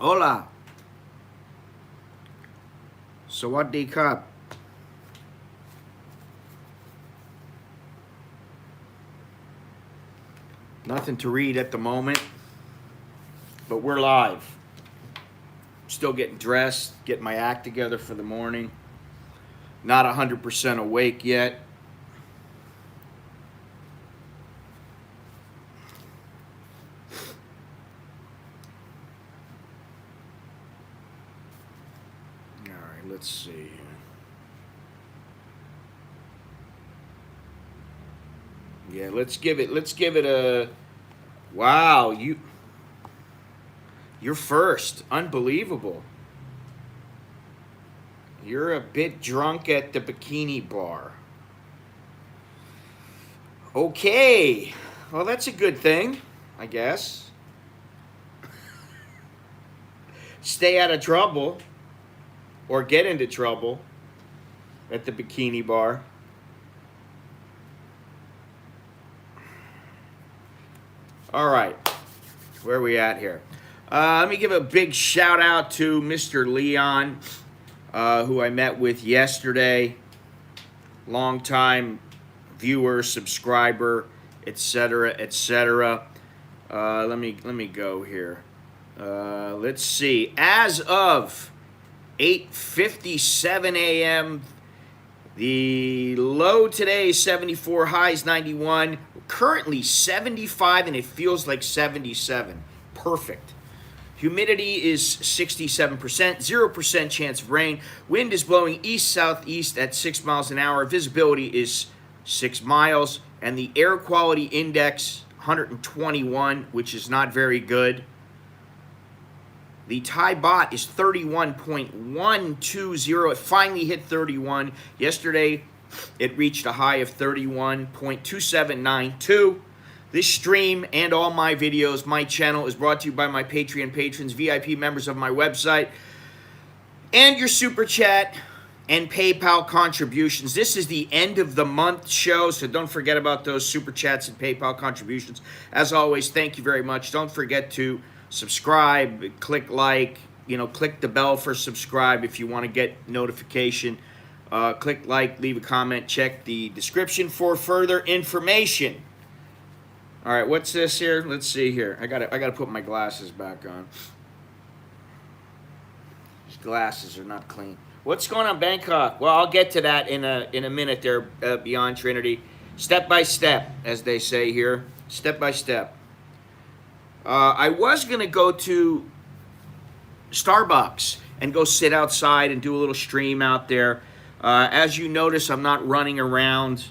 Hola. Sawadee Cup. Nothing to read at the moment, but we're live. Still getting dressed, getting my act together for the morning. Not 100% awake yet. All right, let's see. Yeah, let's give it a wow, you're first. Unbelievable. You're a bit drunk at the bikini bar. Okay. Well, that's a good thing, I guess. Stay out of trouble or get into trouble at the bikini bar. All right. Where are we at here? Let me give a big shout out to Mr. Leon, who I met with yesterday. Longtime viewer, subscriber, etc., etc. Let me go here. Let's see. As of 8:57 a.m., the low today is 74, high is 91. Currently 75, and it feels like 77. Perfect. Humidity is 67%, 0% chance of rain. Wind is blowing east-southeast at 6 miles an hour. Visibility is 6 miles. And the air quality index, 121, which is not very good. The Thai baht is 31.120. It finally hit 31. Yesterday, it reached a high of 31.2792. This stream and all my videos, my channel, is brought to you by my Patreon patrons, VIP members of my website, and your Super Chat and PayPal contributions. This is the end of the month show, so don't forget about those Super Chats and PayPal contributions. As always, thank you very much. Don't forget to subscribe, click like, click the bell for subscribe if you want to get notification. Click like, leave a comment, check the description for further information. All right, what's this here? Let's see here. I gotta put my glasses back on. These glasses are not clean. What's going on, Bangkok? Well, I'll get to that in a minute there, Beyond Trinity. Step by step, as they say here. Step by step. I was gonna go to Starbucks and go sit outside and do a little stream out there. As you notice, I'm not running around.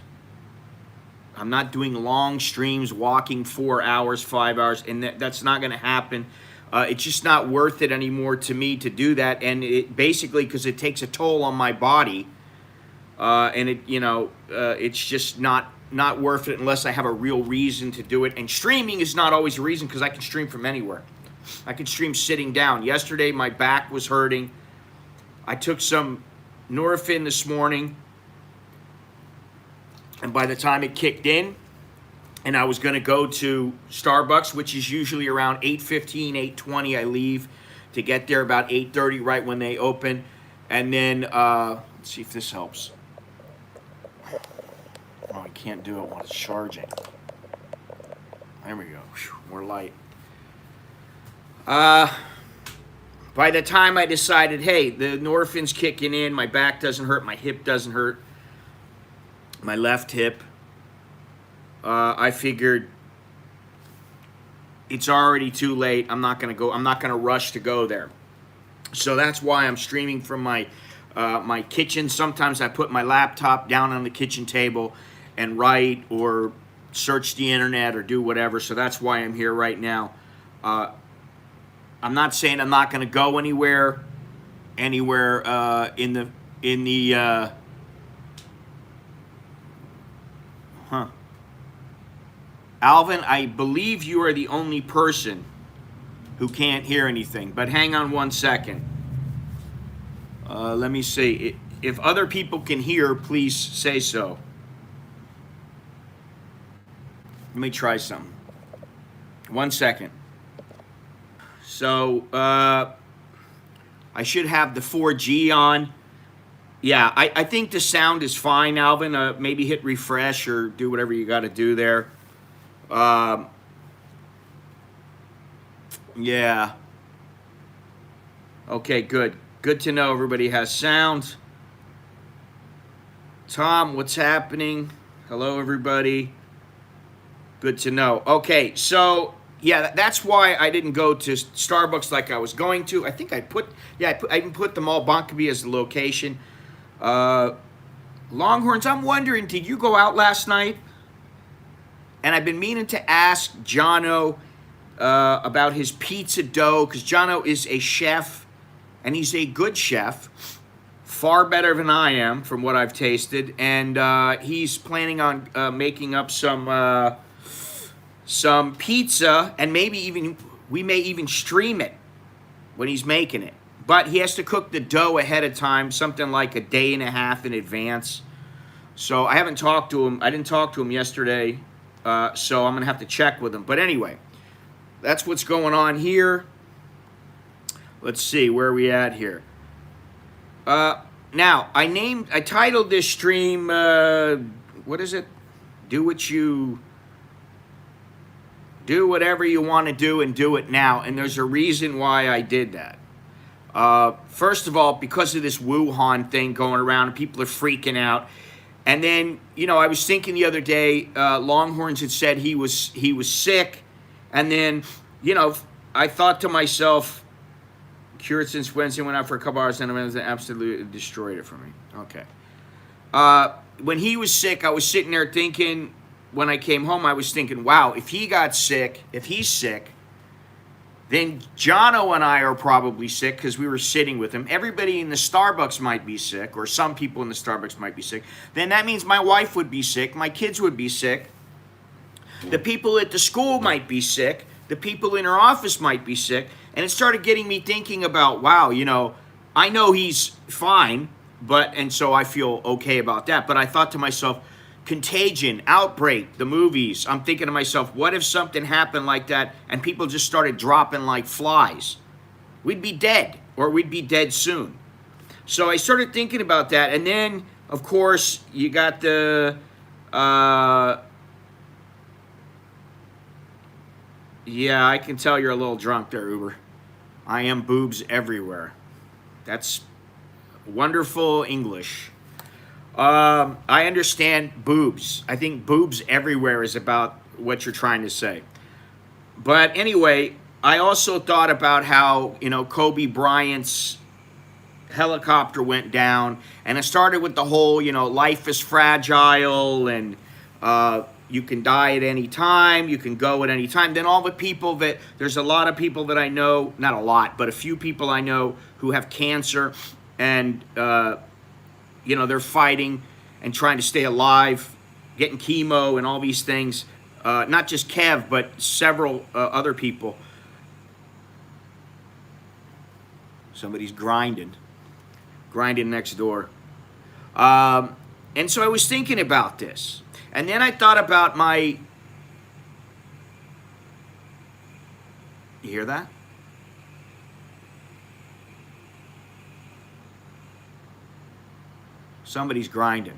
I'm not doing long streams, walking 4 hours, 5 hours, and that's not going to happen. It's just not worth it anymore to me to do that, and it basically because it takes a toll on my body, and it's just not worth it unless I have a real reason to do it. And streaming is not always a reason because I can stream from anywhere. I can stream sitting down. Yesterday, my back was hurting. I took some Nurofen this morning. And by the time it kicked in, and I was going to go to Starbucks, which is usually around 8:15, 8:20, I leave to get there about 8:30, right when they open. And then, let's see if this helps. Oh, I can't do it while it's charging. There we go. Whew, more light. By the time I decided, hey, the Norfin's kicking in, my back doesn't hurt, my hip doesn't hurt, my left hip, I figured it's already too late. I'm not gonna rush to go there. So that's why I'm streaming from my my kitchen. Sometimes I put my laptop down on the kitchen table and write or search the internet or do whatever. So that's why I'm here right now. I'm not saying I'm not gonna go anywhere in the Alvin, I believe you are the only person who can't hear anything, but hang on one second. Let me see. If other people can hear, please say so. Let me try something. 1 second. So I should have the 4G on. Yeah, I think the sound is fine, Alvin. Maybe hit refresh or do whatever you got to do there. Yeah. Okay, good. Good to know everybody has sound. Tom, what's happening? Hello, everybody. Good to know. Okay, so yeah, that's why I didn't go to Starbucks like I was going to. I think I even put the Mall Bankaby as the location. Longhorns, I'm wondering, did you go out last night? And I've been meaning to ask Jono about his pizza dough, because Jono is a chef, and he's a good chef, far better than I am from what I've tasted, and he's planning on making up some pizza, and we may even stream it when he's making it. But he has to cook the dough ahead of time, something like a day and a half in advance. So I haven't talked to him. I didn't talk to him yesterday, so I'm going to have to check with him. But anyway, that's what's going on here. Let's see, where are we at here? Now, I titled this stream, what is it? Do whatever you want to do and do it now. And there's a reason why I did that. First of all, because of this Wuhan thing going around, and people are freaking out. And then, I was thinking the other day, Longhorns had said he was sick. And then, I thought to myself, cured since Wednesday, went out for a couple hours, and it absolutely destroyed it for me. Okay. When he was sick, I was sitting there thinking, when I came home, I was thinking, wow, if he's sick, then Jono and I are probably sick because we were sitting with him. Everybody in the Starbucks might be sick, or some people in the Starbucks might be sick. Then that means my wife would be sick, my kids would be sick, the people at the school might be sick, the people in our office might be sick, and it started getting me thinking about, wow, I know he's fine, and so I feel okay about that, but I thought to myself, Contagion, Outbreak, the movies. I'm thinking to myself, what if something happened like that and people just started dropping like flies? We'd be dead, or we'd be dead soon. So I started thinking about that, and then, of course, you got the, yeah, I can tell you're a little drunk there, Uber. I am boobs everywhere. That's wonderful English. I understand boobs. I think boobs everywhere is about what you're trying to say. But anyway, I also thought about how, Kobe Bryant's helicopter went down, and it started with the whole, life is fragile, and you can die at any time, you can go at any time. Then all the people there's a lot of people that I know, not a lot, but a few people I know who have cancer, and they're fighting and trying to stay alive, getting chemo and all these things. Not just Kev, but several other people. Somebody's grinding next door. And so I was thinking about this. And then I thought about you hear that? Somebody's grinding.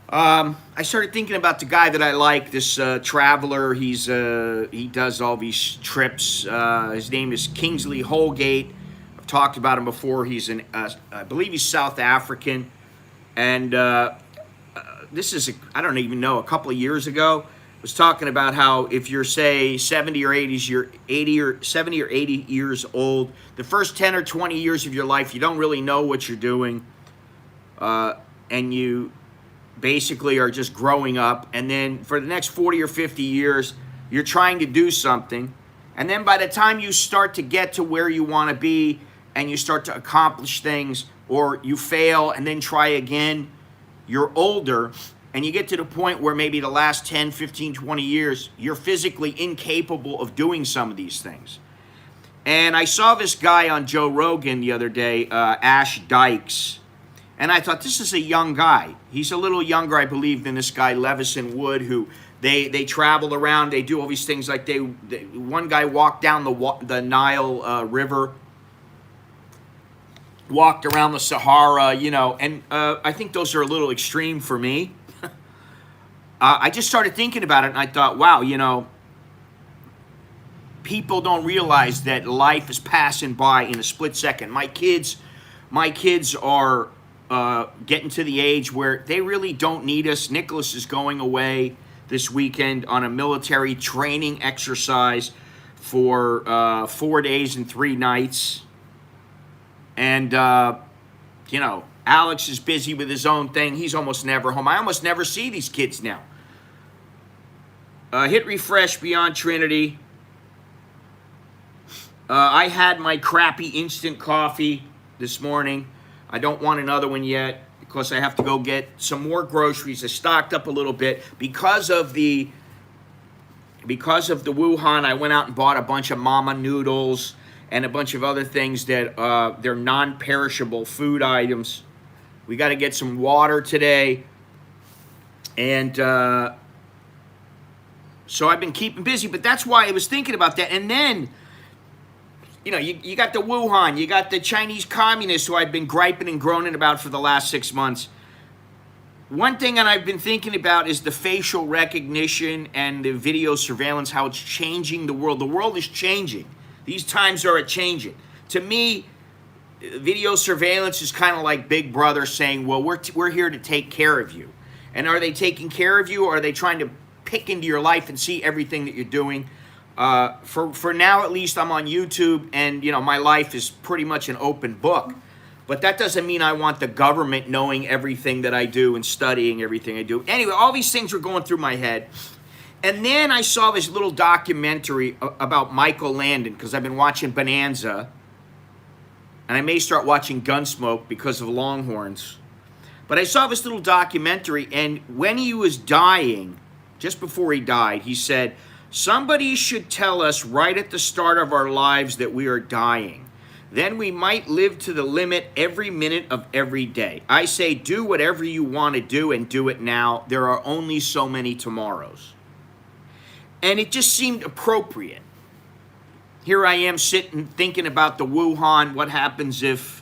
I started thinking about the guy that I like, this traveler. He does all these trips. His name is Kingsley Holgate. I've talked about him before. I believe he's South African. And this is, I don't even know, a couple of years ago, was talking about how if you're, say, 70 or 80 years old, the first 10 or 20 years of your life, you don't really know what you're doing. And you basically are just growing up, and then for the next 40 or 50 years, you're trying to do something, and then by the time you start to get to where you want to be, and you start to accomplish things, or you fail and then try again, you're older, and you get to the point where maybe the last 10, 15, 20 years, you're physically incapable of doing some of these things. And I saw this guy on Joe Rogan the other day, Ash Dykes. And I thought, this is a young guy. He's a little younger, I believe, than this guy, Levison Wood, who they travel around. They do all these things. Like one guy walked down the Nile River, walked around the Sahara, you know. And I think those are a little extreme for me. I just started thinking about it, and I thought, wow, you know, people don't realize that life is passing by in a split second. My kids are getting to the age where they really don't need us. Nicholas is going away this weekend on a military training exercise for 4 days and 3 nights. And, you know, Alex is busy with his own thing. He's almost never home. I almost never see these kids now. Hit refresh beyond Trinity. I had my crappy instant coffee this morning. I don't want another one yet because I have to go get some more groceries. I stocked up a little bit because of the Wuhan. I went out and bought a bunch of mama noodles and a bunch of other things that they're non-perishable food items. We got to get some water today, and so I've been keeping busy. But that's why I was thinking about that, and then. You know, you got the Wuhan, you got the Chinese communists who I've been griping and groaning about for the last 6 months. One thing that I've been thinking about is the facial recognition and the video surveillance, how it's changing the world. The world is changing. These times are changing. To me, video surveillance is kind of like Big Brother saying, well, we're here to take care of you. And are they taking care of you, or are they trying to pick into your life and see everything that you're doing? For now, at least, I'm on YouTube, and, you know, my life is pretty much an open book. But that doesn't mean I want the government knowing everything that I do and studying everything I do. Anyway, all these things were going through my head. And then I saw this little documentary about Michael Landon, because I've been watching Bonanza. And I may start watching Gunsmoke because of Longhorns. But I saw this little documentary, and when he was dying, just before he died, he said, somebody should tell us right at the start of our lives that we are dying. Then we might live to the limit every minute of every day. I say do whatever you want to do and do it now. There are only so many tomorrows. And it just seemed appropriate. Here I am sitting thinking about the Wuhan. What happens if,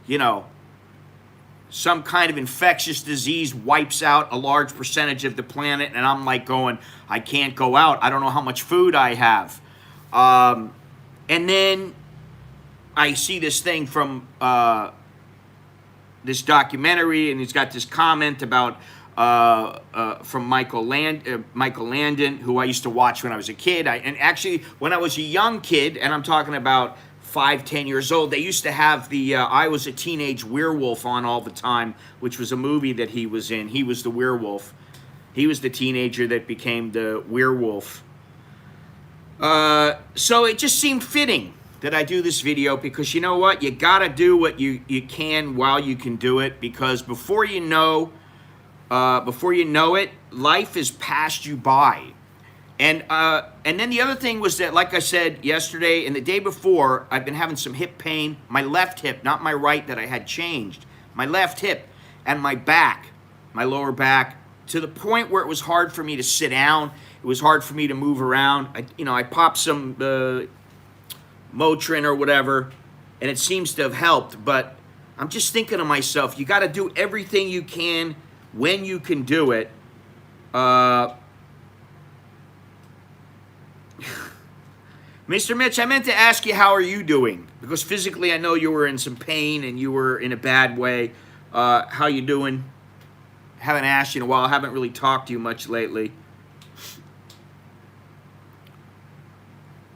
you know, some kind of infectious disease wipes out a large percentage of the planet, and I'm like going, I can't go out. I don't know how much food I have. And then I see this thing from this documentary, and he's got this comment about from Michael Landon, who I used to watch when I was a kid. And actually, when I was a young kid, and I'm talking about 5-10 years old, they used to have the I Was a Teenage Werewolf on all the time, which was a movie that he was in. He was the werewolf. He was the teenager that became the werewolf. So it just seemed fitting that I do this video, because you know what? You got to do what you can while you can do it, because before you know it, life has passed you by. And then the other thing was that, like I said yesterday and the day before, I've been having some hip pain. My left hip, not my right that I had changed. My left hip and my back, my lower back, to the point where it was hard for me to sit down. It was hard for me to move around. I popped some Motrin or whatever, and it seems to have helped. But I'm just thinking to myself, you got to do everything you can when you can do it. Mr. Mitch, I meant to ask you, how are you doing? Because physically I know you were in some pain and you were in a bad way. How you doing? Haven't asked you in a while. Haven't really talked to you much lately.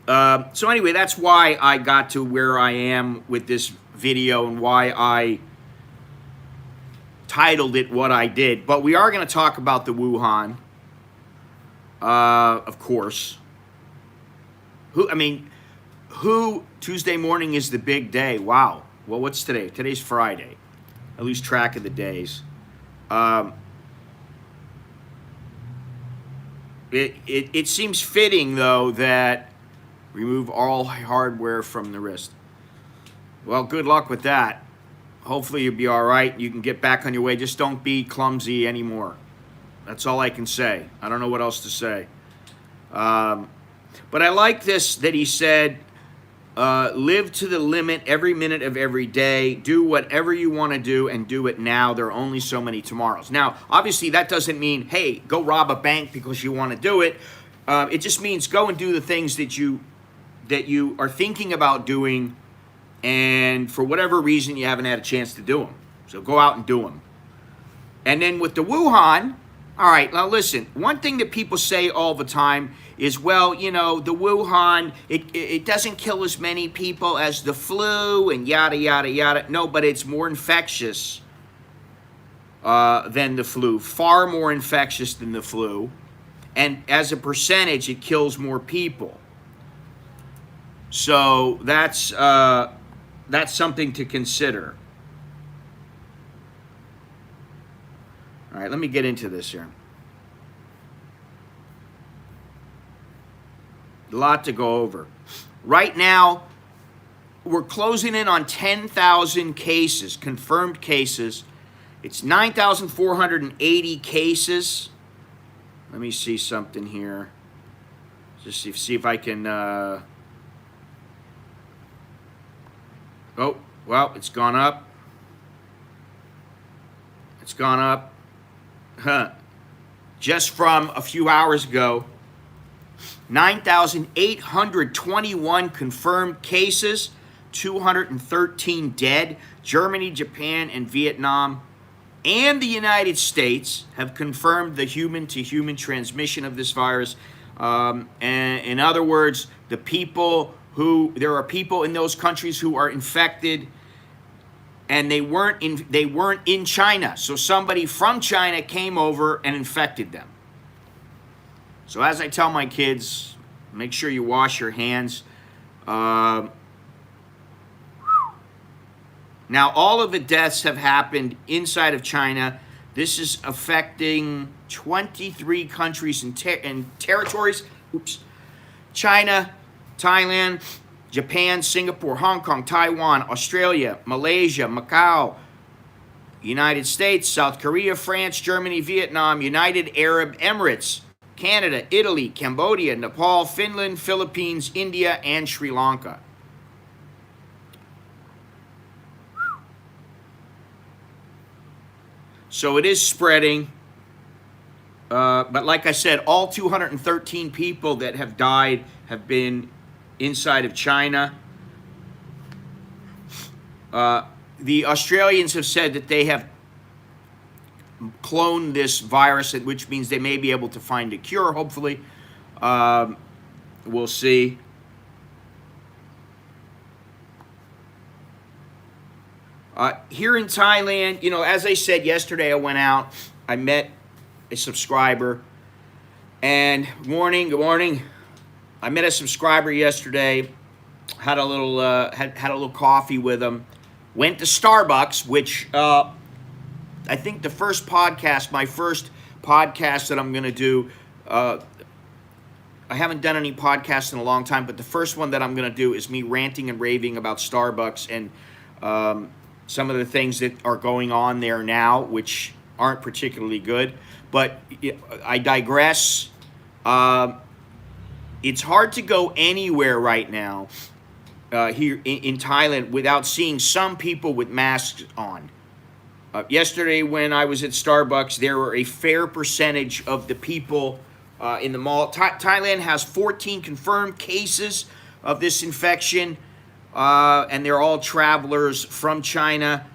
So anyway, that's why I got to where I am with this video and why I titled it what I did. But we are going to talk about the Wuhan, of course. Tuesday morning is the big day. Wow. Well, what's today? Today's Friday. I lose track of the days. It seems fitting, though, that remove all hardware from the wrist. Well, good luck with that. hopefully you'll be all right. You can get back on your way. Just don't be clumsy anymore. That's all I can say. I don't know what else to say. But I like this that he said, live to the limit every minute of every day. Do whatever you want to do and do it now. There are only so many tomorrows. Now, obviously, that doesn't mean, hey, go rob a bank because you want to do it. It just means go and do the things that you are thinking about doing, and for whatever reason, you haven't had a chance to do them. So go out and do them. And then with the Wuhan, all right, now listen, one thing that people say all the time is, well, you know, the Wuhan, it doesn't kill as many people as the flu and yada, yada, yada. No, but it's more infectious than the flu, far more infectious than the flu. And as a percentage, it kills more people. So that's something to consider. All right, let me get into this here. A lot to go over. Right now, we're closing in on 10,000 cases, confirmed cases. It's 9,480 cases. Let me see something here. Just see if I can... Oh, well, it's gone up. It's gone up. Just from a few hours ago, 9,821 confirmed cases, 213 dead. Germany, Japan, and Vietnam and the United States have confirmed the human-to-human transmission of this virus. And in other words, there are people in those countries who are infected, and they weren't in China. So somebody from China came over and infected them. So as I tell my kids, make sure you wash your hands. Now, all of the deaths have happened inside of China. This is affecting 23 countries and territories. China, Thailand, Japan, Singapore, Hong Kong, Taiwan, Australia, Malaysia, Macau, United States, South Korea, France, Germany, Vietnam, United Arab Emirates, Canada, Italy, Cambodia, Nepal, Finland, Philippines, India, and Sri Lanka. So it is spreading. But like I said, all 213 people that have died have been inside of China. The Australians have said that they have cloned this virus, which means they may be able to find a cure, hopefully. We'll see. Here in Thailand, you know, as I said yesterday, I went out, I met a subscriber, and good morning. I met a subscriber yesterday, had a little had a little coffee with him, went to Starbucks, which I think the first podcast, my first podcast that I'm going to do, I haven't done any podcasts in a long time, but the first one that I'm going to do is me ranting and raving about Starbucks and some of the things that are going on there now, which aren't particularly good. But I digress. It's hard to go anywhere right now here in Thailand without seeing some people with masks on. Yesterday when I was at Starbucks, there were a fair percentage of the people in the mall. Thailand has 14 confirmed cases of this infection, and they're all travelers from China.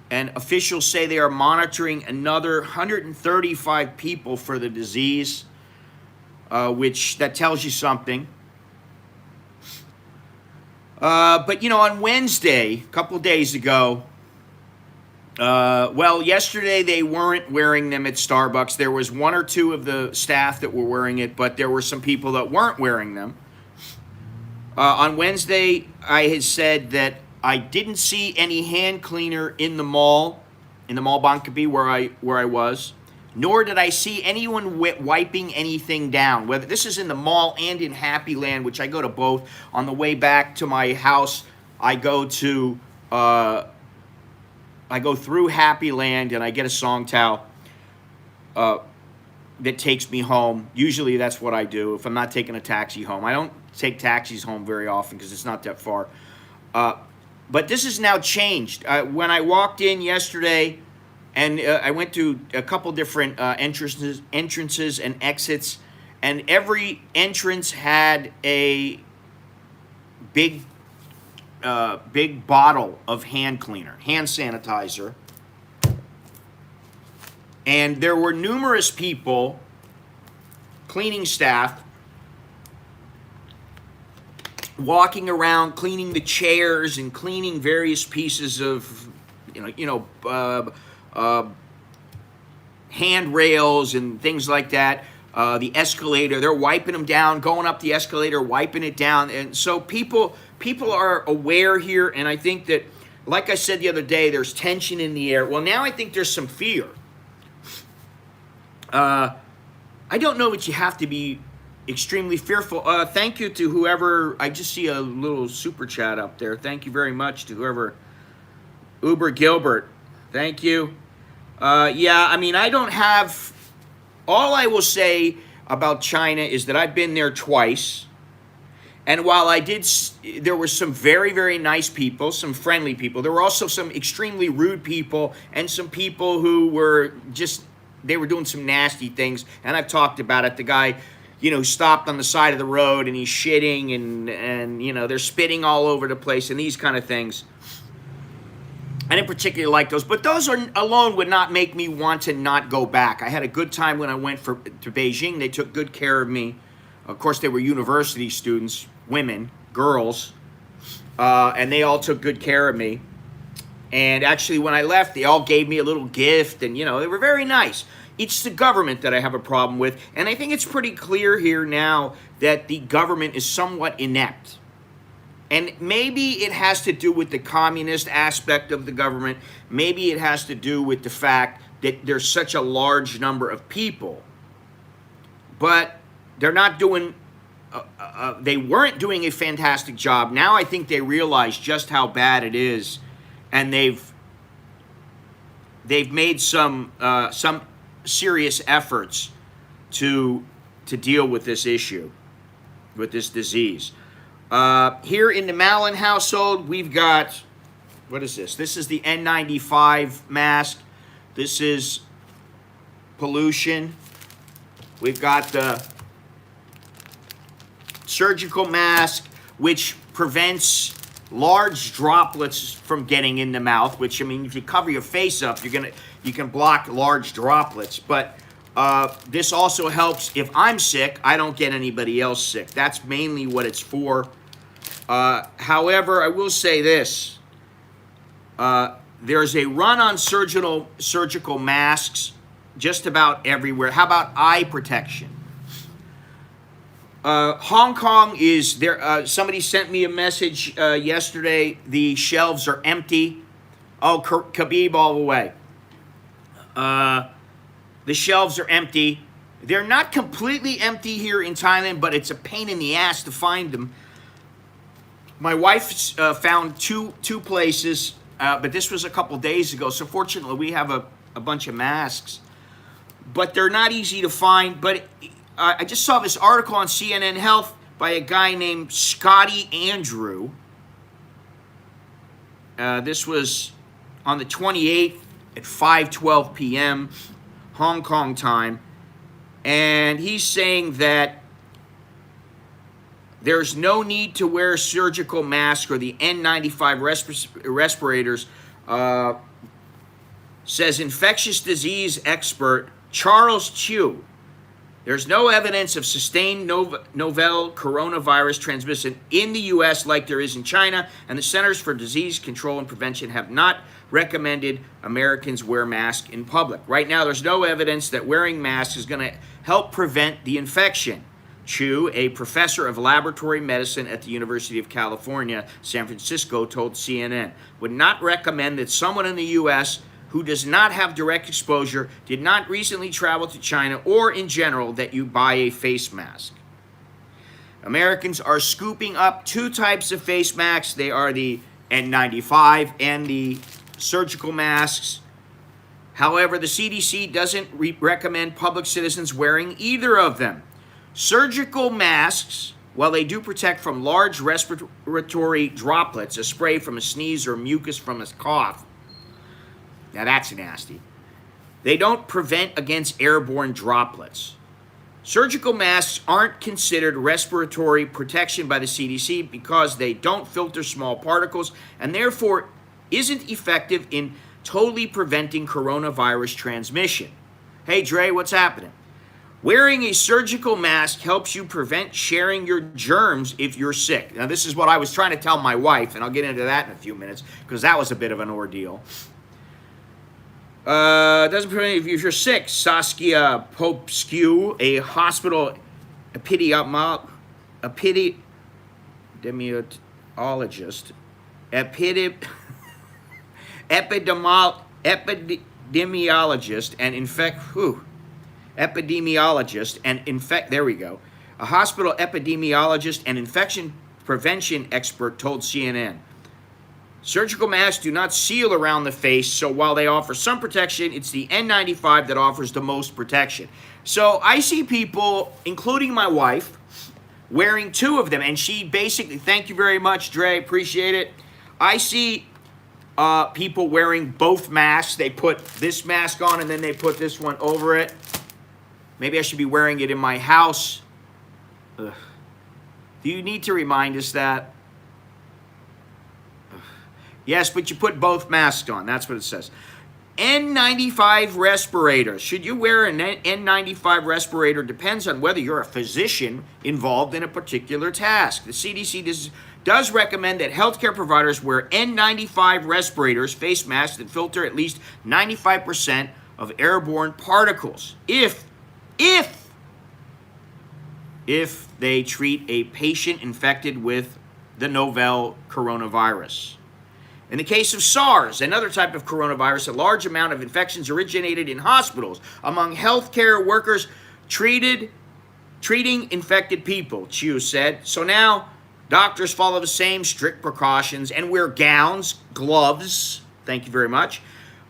And officials say they are monitoring another 135 people for the disease, which that tells you something. But, you know, on Wednesday, a couple of days ago, well, yesterday they weren't wearing them at Starbucks. There was one or two of the staff that were wearing it, but there were some people that weren't wearing them. On Wednesday, I had said that I didn't see any hand cleaner in the mall Bangkok where I was, nor did I see anyone wiping anything down. Whether this is in the mall and in Happy Land, which I go to both. On the way back to my house, I go to I go through Happy Land and I get a Songtao that takes me home. Usually that's what I do if I'm not taking a taxi home. I don't take taxis home very often because it's not that far. But this has now changed. When I walked in yesterday, and I went to a couple different entrances and exits, and every entrance had a big bottle of hand cleaner, hand sanitizer. And there were numerous people, cleaning staff, walking around cleaning the chairs and cleaning various pieces of, handrails and things like that. The escalator, they're wiping them down, going up the escalator, wiping it down. And so people are aware here, and I think that, like I said the other day, there's tension in the air. Well, now I think there's some fear. I don't know that you have to be extremely fearful. Thank you to whoever, I just see a little super chat up there. Thank you very much to whoever, Uber Gilbert. Thank you. Yeah, I mean, I don't have, all I will say about China is that I've been there twice. And while there were some very, very nice people, some friendly people, there were also some extremely rude people and some people who were just, they were doing some nasty things. And I've talked about it. The guy, stopped on the side of the road and he's shitting and they're spitting all over the place and these kind of things. I didn't particularly like those, but those alone would not make me want to not go back. I had a good time when I went to Beijing. They took good care of me. Of course, they were university students, women, girls, and they all took good care of me. And actually, when I left, they all gave me a little gift, and, they were very nice. It's the government that I have a problem with, and I think it's pretty clear here now that the government is somewhat inept. And maybe it has to do with the communist aspect of the government. Maybe it has to do with the fact that there's such a large number of people. But they're not doing, they weren't doing a fantastic job. Now I think they realize just how bad it is. And they've made some serious efforts to deal with this issue, with this disease. Here in the Mallon household, we've got, what is this? This is the N95 mask. This is pollution. We've got the surgical mask, which prevents large droplets from getting in the mouth, which, I mean, if you cover your face up, you can block large droplets. But this also helps if I'm sick, I don't get anybody else sick. That's mainly what it's for. However, I will say this. There's a run on surgical masks just about everywhere. How about eye protection? Hong Kong is there. Somebody sent me a message yesterday. The shelves are empty. Oh, Khabib all the way. The shelves are empty. They're not completely empty here in Thailand, but it's a pain in the ass to find them. My wife found two places, but this was a couple days ago. So fortunately, we have a bunch of masks, but they're not easy to find. But I just saw this article on CNN Health by a guy named Scotty Andrew. This was on the 28th at 5:12 p.m. Hong Kong time. And he's saying that there's no need to wear a surgical mask or the N95 respirators, says infectious disease expert Charles Chu. There's no evidence of sustained novel coronavirus transmission in the U.S. like there is in China, and the Centers for Disease Control and Prevention have not recommended Americans wear masks in public. Right now, there's no evidence that wearing masks is going to help prevent the infection. Chu, a professor of laboratory medicine at the University of California, San Francisco, told CNN, would not recommend that someone in the U.S. who does not have direct exposure, did not recently travel to China, or in general, that you buy a face mask. Americans are scooping up two types of face masks. They are the N95 and the surgical masks. However, the CDC doesn't recommend public citizens wearing either of them. Surgical masks, while they do protect from large respiratory droplets, a spray from a sneeze or mucus from a cough, now that's nasty, they don't prevent against airborne droplets. Surgical masks aren't considered respiratory protection by the CDC because they don't filter small particles and therefore isn't effective in totally preventing coronavirus transmission. Hey Dre, what's happening? Wearing a surgical mask helps you prevent sharing your germs if you're sick. Now this is what I was trying to tell my wife, and I'll get into that in a few minutes because that was a bit of an ordeal. Doesn't prevent if you're sick. Saskia Popescu, a hospital epidemiologist, a hospital epidemiologist and infection prevention expert told CNN. Surgical masks do not seal around the face, so while they offer some protection, it's the N95 that offers the most protection. So I see people, including my wife, wearing two of them, and she basically, thank you very much, Dre, appreciate it. I see people wearing both masks. They put this mask on and then they put this one over it. Maybe I should be wearing it in my house. Ugh. Do you need to remind us that? Yes, but you put both masks on. That's what it says. N95 respirators. Should you wear an N95 respirator depends on whether you're a physician involved in a particular task. The CDC does recommend that healthcare providers wear N95 respirators, face masks that filter at least 95% of airborne particles if they treat a patient infected with the novel coronavirus. In the case of SARS, another type of coronavirus, a large amount of infections originated in hospitals among healthcare workers treating infected people, Chu said. So now doctors follow the same strict precautions and wear gowns, gloves, thank you very much,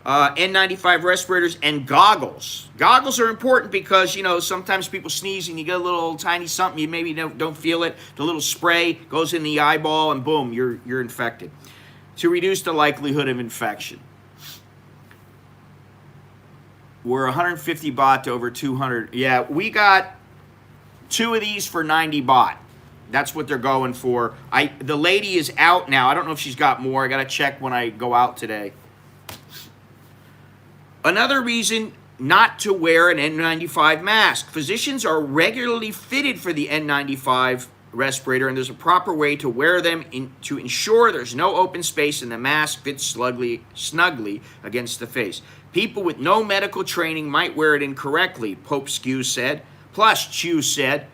N95 respirators, and goggles. Goggles are important because, you know, sometimes people sneeze and you get a little tiny something, you maybe don't feel it. The little spray goes in the eyeball and boom, you're infected. To reduce the likelihood of infection. We're 150 baht to over 200. Yeah, we got two of these for 90 baht. That's what they're going for. The lady is out now. I don't know if she's got more. I got to check when I go out today. Another reason not to wear an N95 mask. Physicians are regularly fitted for the N95 respirator, and there's a proper way to wear them to ensure there's no open space and the mask fits snugly against the face. People with no medical training might wear it incorrectly, Popescu said. Plus, Chu said,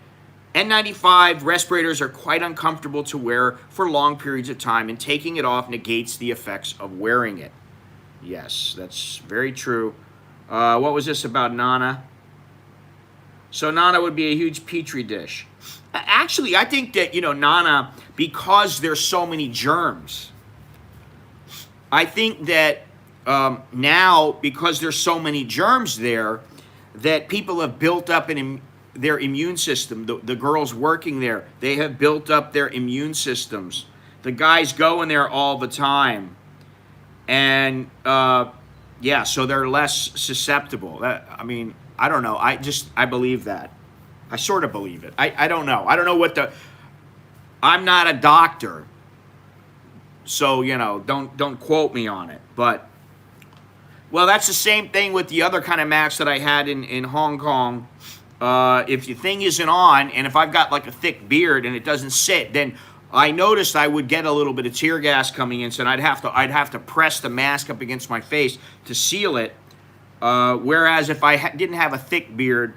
N95 respirators are quite uncomfortable to wear for long periods of time, and taking it off negates the effects of wearing it. Yes, that's very true. What was this about Nana? So Nana would be a huge petri dish. Actually, I think that, you know, Nana, because there's so many germs, I think that now, because there's so many germs there, that people have built up their immune system. The girls working there, they have built up their immune systems. The guys go in there all the time. And, yeah, so they're less susceptible. I mean, I don't know. I believe that. I sort of believe it. I don't know. I don't know I'm not a doctor. So, you know, don't quote me on it. But, well, that's the same thing with the other kind of mask that I had in Hong Kong. If your thing isn't on, and if I've got like a thick beard and it doesn't sit, then I noticed I would get a little bit of tear gas coming in, so I'd have to press the mask up against my face to seal it. Whereas if I didn't have a thick beard,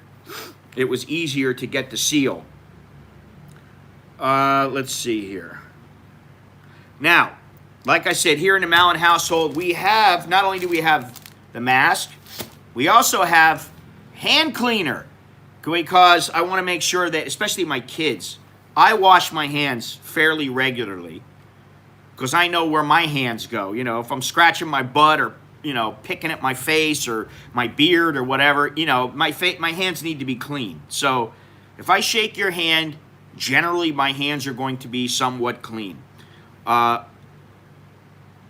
it was easier to get the seal. Let's see here. Now, like I said, here in the Mallon household, we have, not only do we have the mask, we also have hand cleaner. Because I want to make sure that, especially my kids, I wash my hands fairly regularly. because I know where my hands go. You know, if I'm scratching my butt or, you know, picking at my face or my beard or whatever, you know, my hands need to be clean. So if I shake your hand, generally my hands are going to be somewhat clean,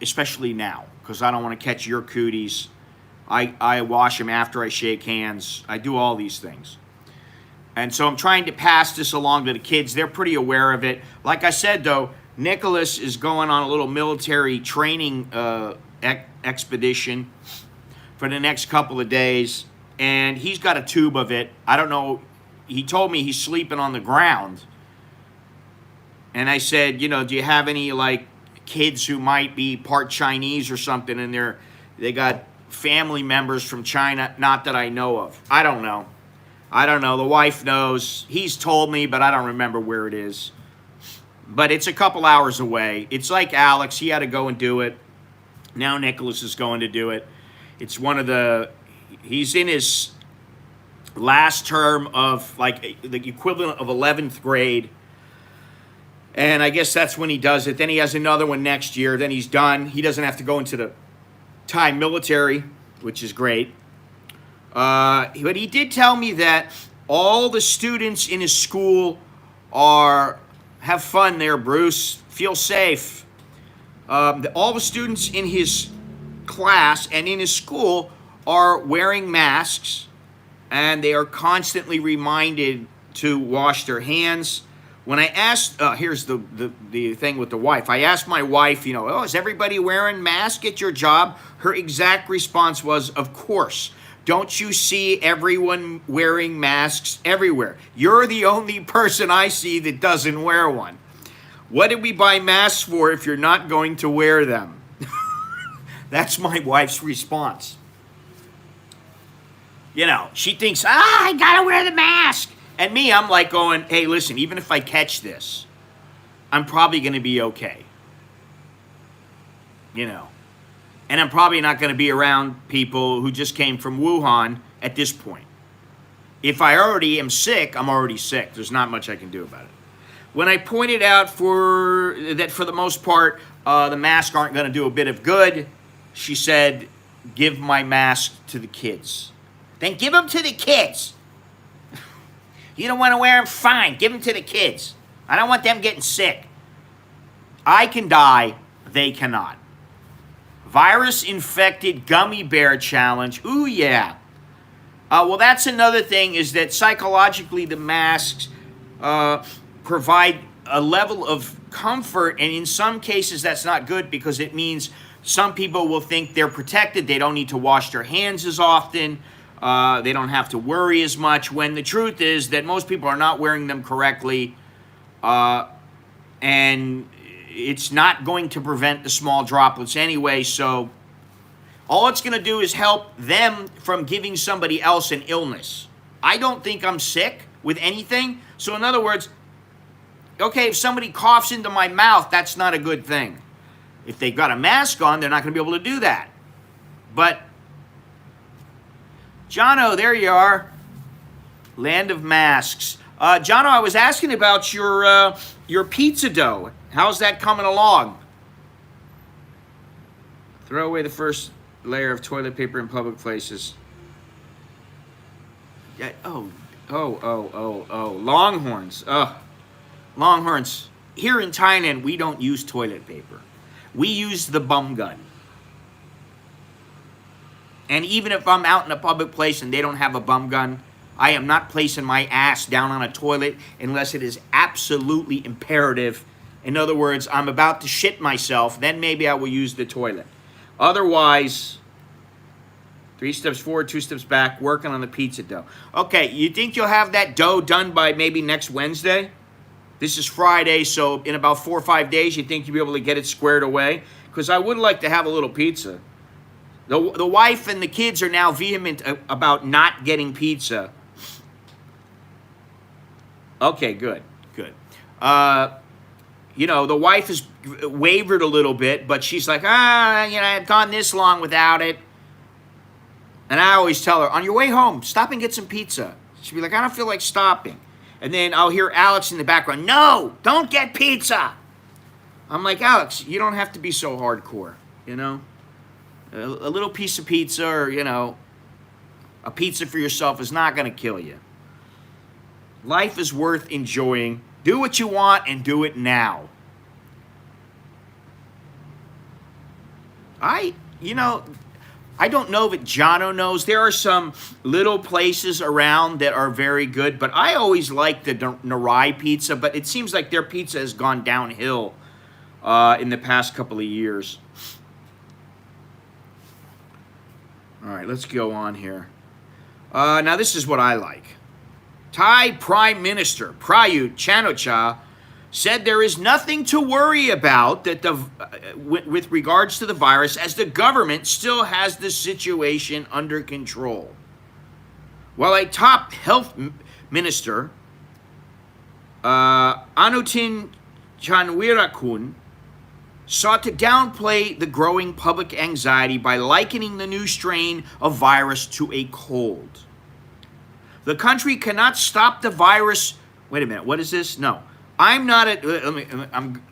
especially now, because I don't want to catch your cooties. I wash them after I shake hands. I do all these things. And so I'm trying to pass this along to the kids. They're pretty aware of it. Like I said, though, Nicholas is going on a little military training expedition for the next couple of days, and he's got a tube of it. I don't know. He told me he's sleeping on the ground. And I said, you know, do you have any, like, kids who might be part Chinese or something, and they got family members from China? Not that I know of. I don't know. The wife knows. He's told me, but I don't remember where it is. But it's a couple hours away. It's like Alex. He had to go and do it. Now Nicholas is going to do it. It's he's in his last term of, like, the equivalent of 11th grade. And I guess that's when he does it. Then he has another one next year. Then he's done. He doesn't have to go into the Thai military, which is great. But he did tell me that all the students in his school have fun there, Bruce. Feel safe. All the students in his class and in his school are wearing masks, and they are constantly reminded to wash their hands. When I asked, here's the thing with the wife. I asked my wife, you know, oh, is everybody wearing masks at your job? Her exact response was, of course. Don't you see everyone wearing masks everywhere? You're the only person I see that doesn't wear one. What did we buy masks for if you're not going to wear them? That's my wife's response. You know, she thinks, I gotta wear the mask. And me, I'm like going, hey, listen, even if I catch this, I'm probably going to be okay. You know. And I'm probably not going to be around people who just came from Wuhan at this point. If I already am sick, I'm already sick. There's not much I can do about it. When I pointed out that for the most part, the masks aren't going to do a bit of good, she said, give my mask to the kids. Then give them to the kids. You don't want to wear them? Fine. Give them to the kids. I don't want them getting sick. I can die. They cannot. Virus-infected gummy bear challenge. Ooh, yeah. Well, that's another thing, is that psychologically the masks provide a level of comfort, and in some cases that's not good, because it means some people will think they're protected. They don't need to wash their hands as often. They don't have to worry as much, when the truth is that most people are not wearing them correctly, and it's not going to prevent the small droplets anyway, so all it's going to do is help them from giving somebody else an illness. I don't think I'm sick with anything, so in other words, okay, if somebody coughs into my mouth, that's not a good thing. If they've got a mask on, they're not going to be able to do that. But Jono, there you are. Land of masks. Jono, I was asking about your pizza dough. How's that coming along? Throw away the first layer of toilet paper in public places. Yeah, oh. Longhorns. Longhorns. Here in Thailand, we don't use toilet paper. We use the bum gun. And even if I'm out in a public place and they don't have a bum gun, I am not placing my ass down on a toilet unless it is absolutely imperative. In other words, I'm about to shit myself, then maybe I will use the toilet. Otherwise, 3 steps forward, 2 steps back, working on the pizza dough. Okay, you think you'll have that dough done by maybe next Wednesday? This is Friday, so in about 4 or 5 days, you think you'll be able to get it squared away? Because I would like to have a little pizza. The wife and the kids are now vehement about not getting pizza. Okay, good. You know, the wife has wavered a little bit, but she's like, I've gone this long without it. And I always tell her, on your way home, stop and get some pizza. She'll be like, I don't feel like stopping. And then I'll hear Alex in the background, no, don't get pizza. I'm like, Alex, you don't have to be so hardcore, you know? A little piece of pizza or, you know, a pizza for yourself is not going to kill you. Life is worth enjoying. Do what you want and do it now. You know, I don't know if Jono knows. There are some little places around that are very good, but I always liked the Narai pizza, but it seems like their pizza has gone downhill in the past couple of years. All right, let's go on here. Now, this is what I like. Thai Prime Minister Prayut Chan-o-cha said there is nothing to worry about that with regards to the virus, as the government still has the situation under control. While a top health minister, Anutin Chanwirakul, sought to downplay the growing public anxiety by likening the new strain of virus to a cold. The country cannot stop the virus. Wait a minute, what is this? No, I'm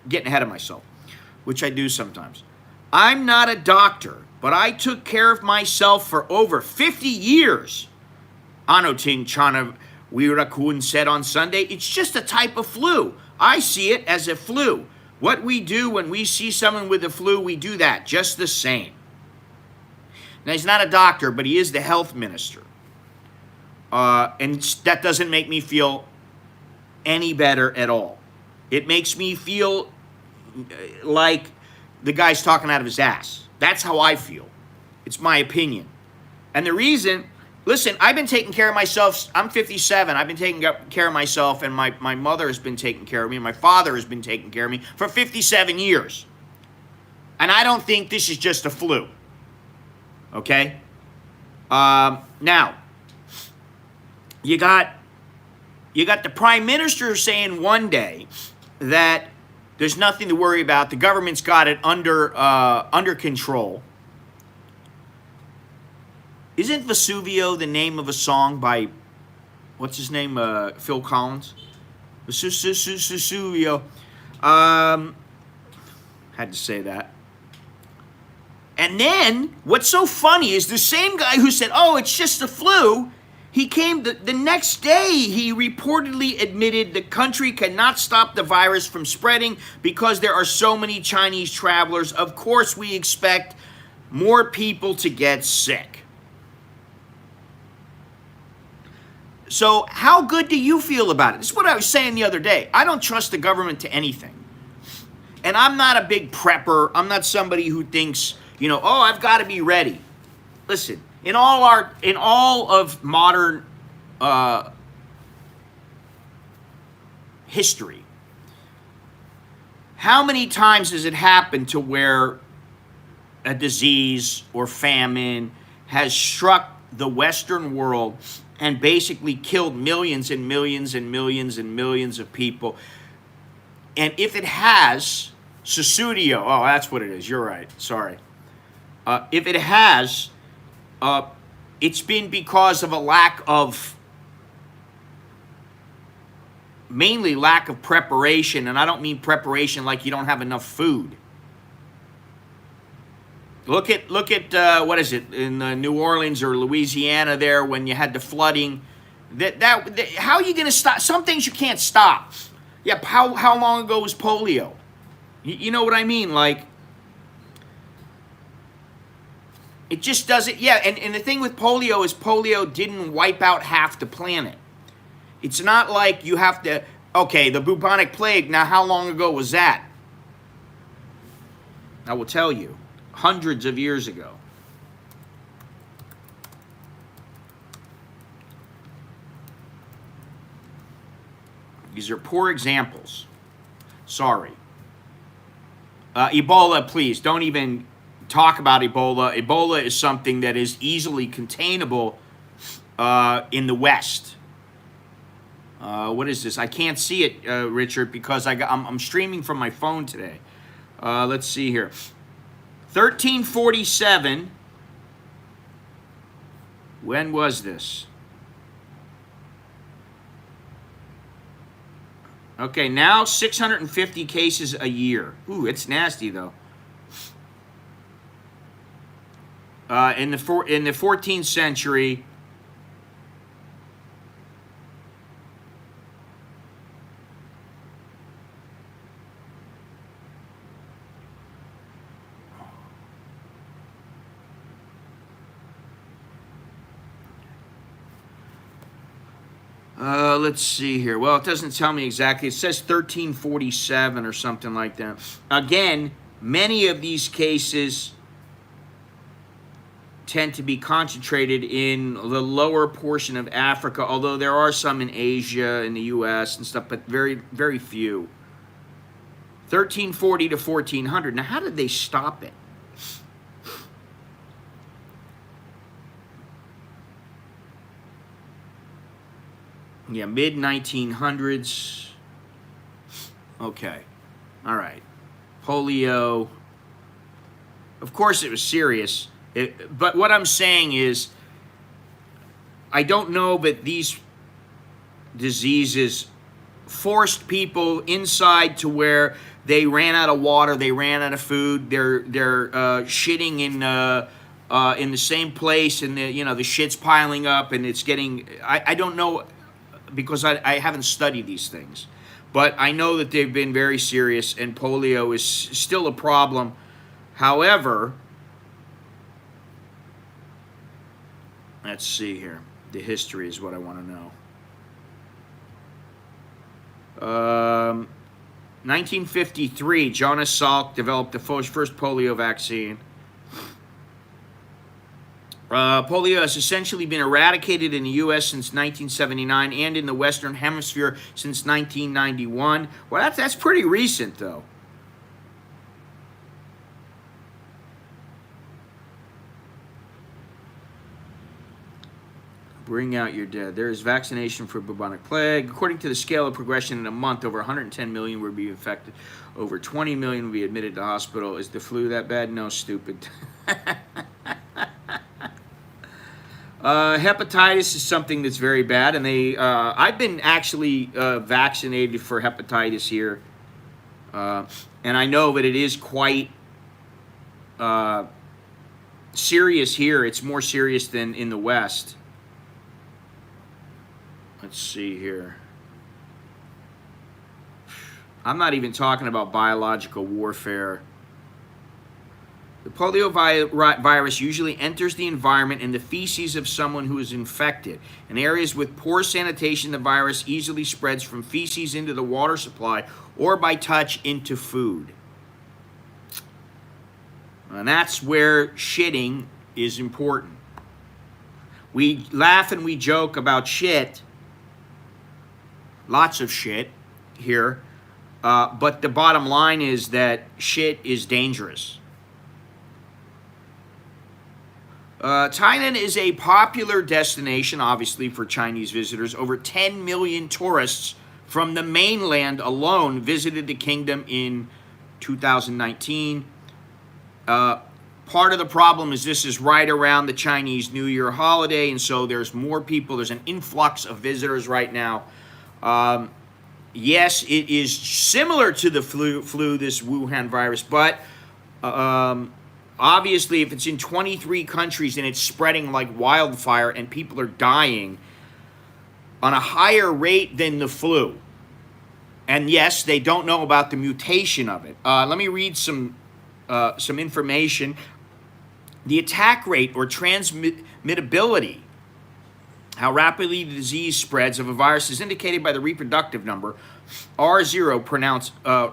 getting ahead of myself, which I do sometimes. I'm not a doctor, but I took care of myself for over 50 years, Anutin Chanwirakul said on Sunday. It's just a type of flu. I see it as a flu. What we do when we see someone with the flu, we do that just the same. Now, he's not a doctor, but he is the health minister. And that doesn't make me feel any better at all. It makes me feel like the guy's talking out of his ass. That's how I feel. It's my opinion. And the reason, listen, I've been taking care of myself. I'm 57. I've been taking care of myself, and my mother has been taking care of me, and my father has been taking care of me for 57 years. And I don't think this is just a flu. Okay? Now, you got the prime minister saying one day that there's nothing to worry about. The government's got it under control. Isn't Vesuvio the name of a song by, what's his name, Phil Collins? Vesuvio. Had to say that. And then, what's so funny is the same guy who said, oh, it's just the flu, he came the next day, he reportedly admitted the country cannot stop the virus from spreading because there are so many Chinese travelers. Of course, we expect more people to get sick. So how good do you feel about it? This is what I was saying the other day. I don't trust the government to anything. And I'm not a big prepper. I'm not somebody who thinks, you know, oh, I've got to be ready. Listen, in all of modern history, how many times has it happened to where a disease or famine has struck the Western world and basically killed millions and millions and millions and millions of people? And if it has, Susudio, oh, that's what it is. You're right. Sorry. If it has, it's been because of a lack of, mainly lack of preparation. And I don't mean preparation like you don't have enough food. Look at what is it, in New Orleans or Louisiana there when you had the flooding. How are you going to stop? Some things you can't stop. Yeah, how long ago was polio? You know what I mean? Like, it just doesn't, yeah, and the thing with polio is polio didn't wipe out half the planet. It's not like you have to, okay, the bubonic plague, now how long ago was that? I will tell you, hundreds of years ago. These are poor examples. Sorry. Ebola, please, don't even talk about Ebola. Ebola is something that is easily containable in the West. What is this? I can't see it, Richard, because I'm streaming from my phone today. Let's see here. 1347. When was this? Okay, now 650 cases a year. Ooh, it's nasty though. In the 14th century, let's see here. Well, it doesn't tell me exactly. It says 1347 or something like that. Again, many of these cases tend to be concentrated in the lower portion of Africa, although there are some in Asia, in the U.S. and stuff, but very, very few. 1340 to 1400. Now, how did they stop it? Yeah, mid-1900s. Okay. All right. Polio. Of course, it was serious. But what I'm saying is, I don't know that these diseases forced people inside to where they ran out of water, they ran out of food, they're shitting in the same place, and the shit's piling up, and it's getting. I don't know, because I haven't studied these things, but I know that they've been very serious, and polio is still a problem. However, let's see here. The history is what I want to know. 1953, Jonas Salk developed the first polio vaccine. Polio has essentially been eradicated in the U.S. since 1979 and in the Western Hemisphere since 1991. Well, that's pretty recent, though. Bring out your dead. There is vaccination for bubonic plague. According to the scale of progression, in a month, over 110 million will be infected. Over 20 million will be admitted to hospital. Is the flu that bad? No, stupid. Hepatitis is something that's very bad, and I've been actually vaccinated for hepatitis here, and I know that it is quite serious here. It's more serious than in the West. Let's see here. I'm not even talking about biological warfare. The polio virus usually enters the environment in the feces of someone who is infected. In areas with poor sanitation, the virus easily spreads from feces into the water supply or by touch into food. And that's where shitting is important. We laugh and we joke about shit. Lots of shit here. But the bottom line is that shit is dangerous. Thailand is a popular destination, obviously, for Chinese visitors. Over 10 million tourists from the mainland alone visited the kingdom in 2019. Part of the problem is this is right around the Chinese New Year holiday, and so there's more people. There's an influx of visitors right now. Yes, it is similar to the flu, this Wuhan virus, but obviously, if it's in 23 countries and it's spreading like wildfire and people are dying on a higher rate than the flu, and yes, they don't know about the mutation of it. Let me read some information. The attack rate or transmittability, how rapidly the disease spreads of a virus, is indicated by the reproductive number, R0, pronounced R0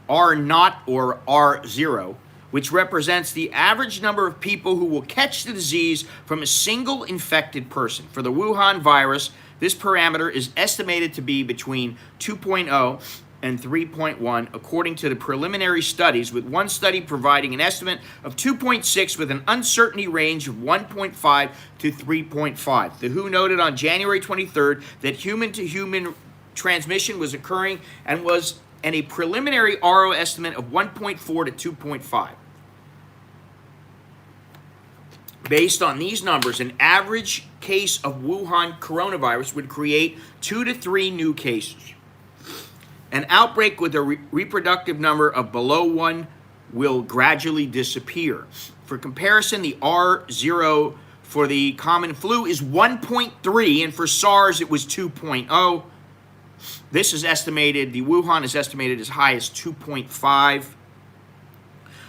or R0, which represents the average number of people who will catch the disease from a single infected person. For the Wuhan virus, this parameter is estimated to be between 2.0 and 3.1, according to the preliminary studies, with one study providing an estimate of 2.6 with an uncertainty range of 1.5 to 3.5. The WHO noted on January 23rd that human-to-human transmission was occurring and a preliminary RO estimate of 1.4 to 2.5. Based on these numbers, an average case of Wuhan coronavirus would create 2 to 3 new cases. An outbreak with a reproductive number of below 1 will gradually disappear. For comparison, the R0 for the common flu is 1.3, and for SARS it was 2.0. This is estimated, the Wuhan is estimated as high as 2.5.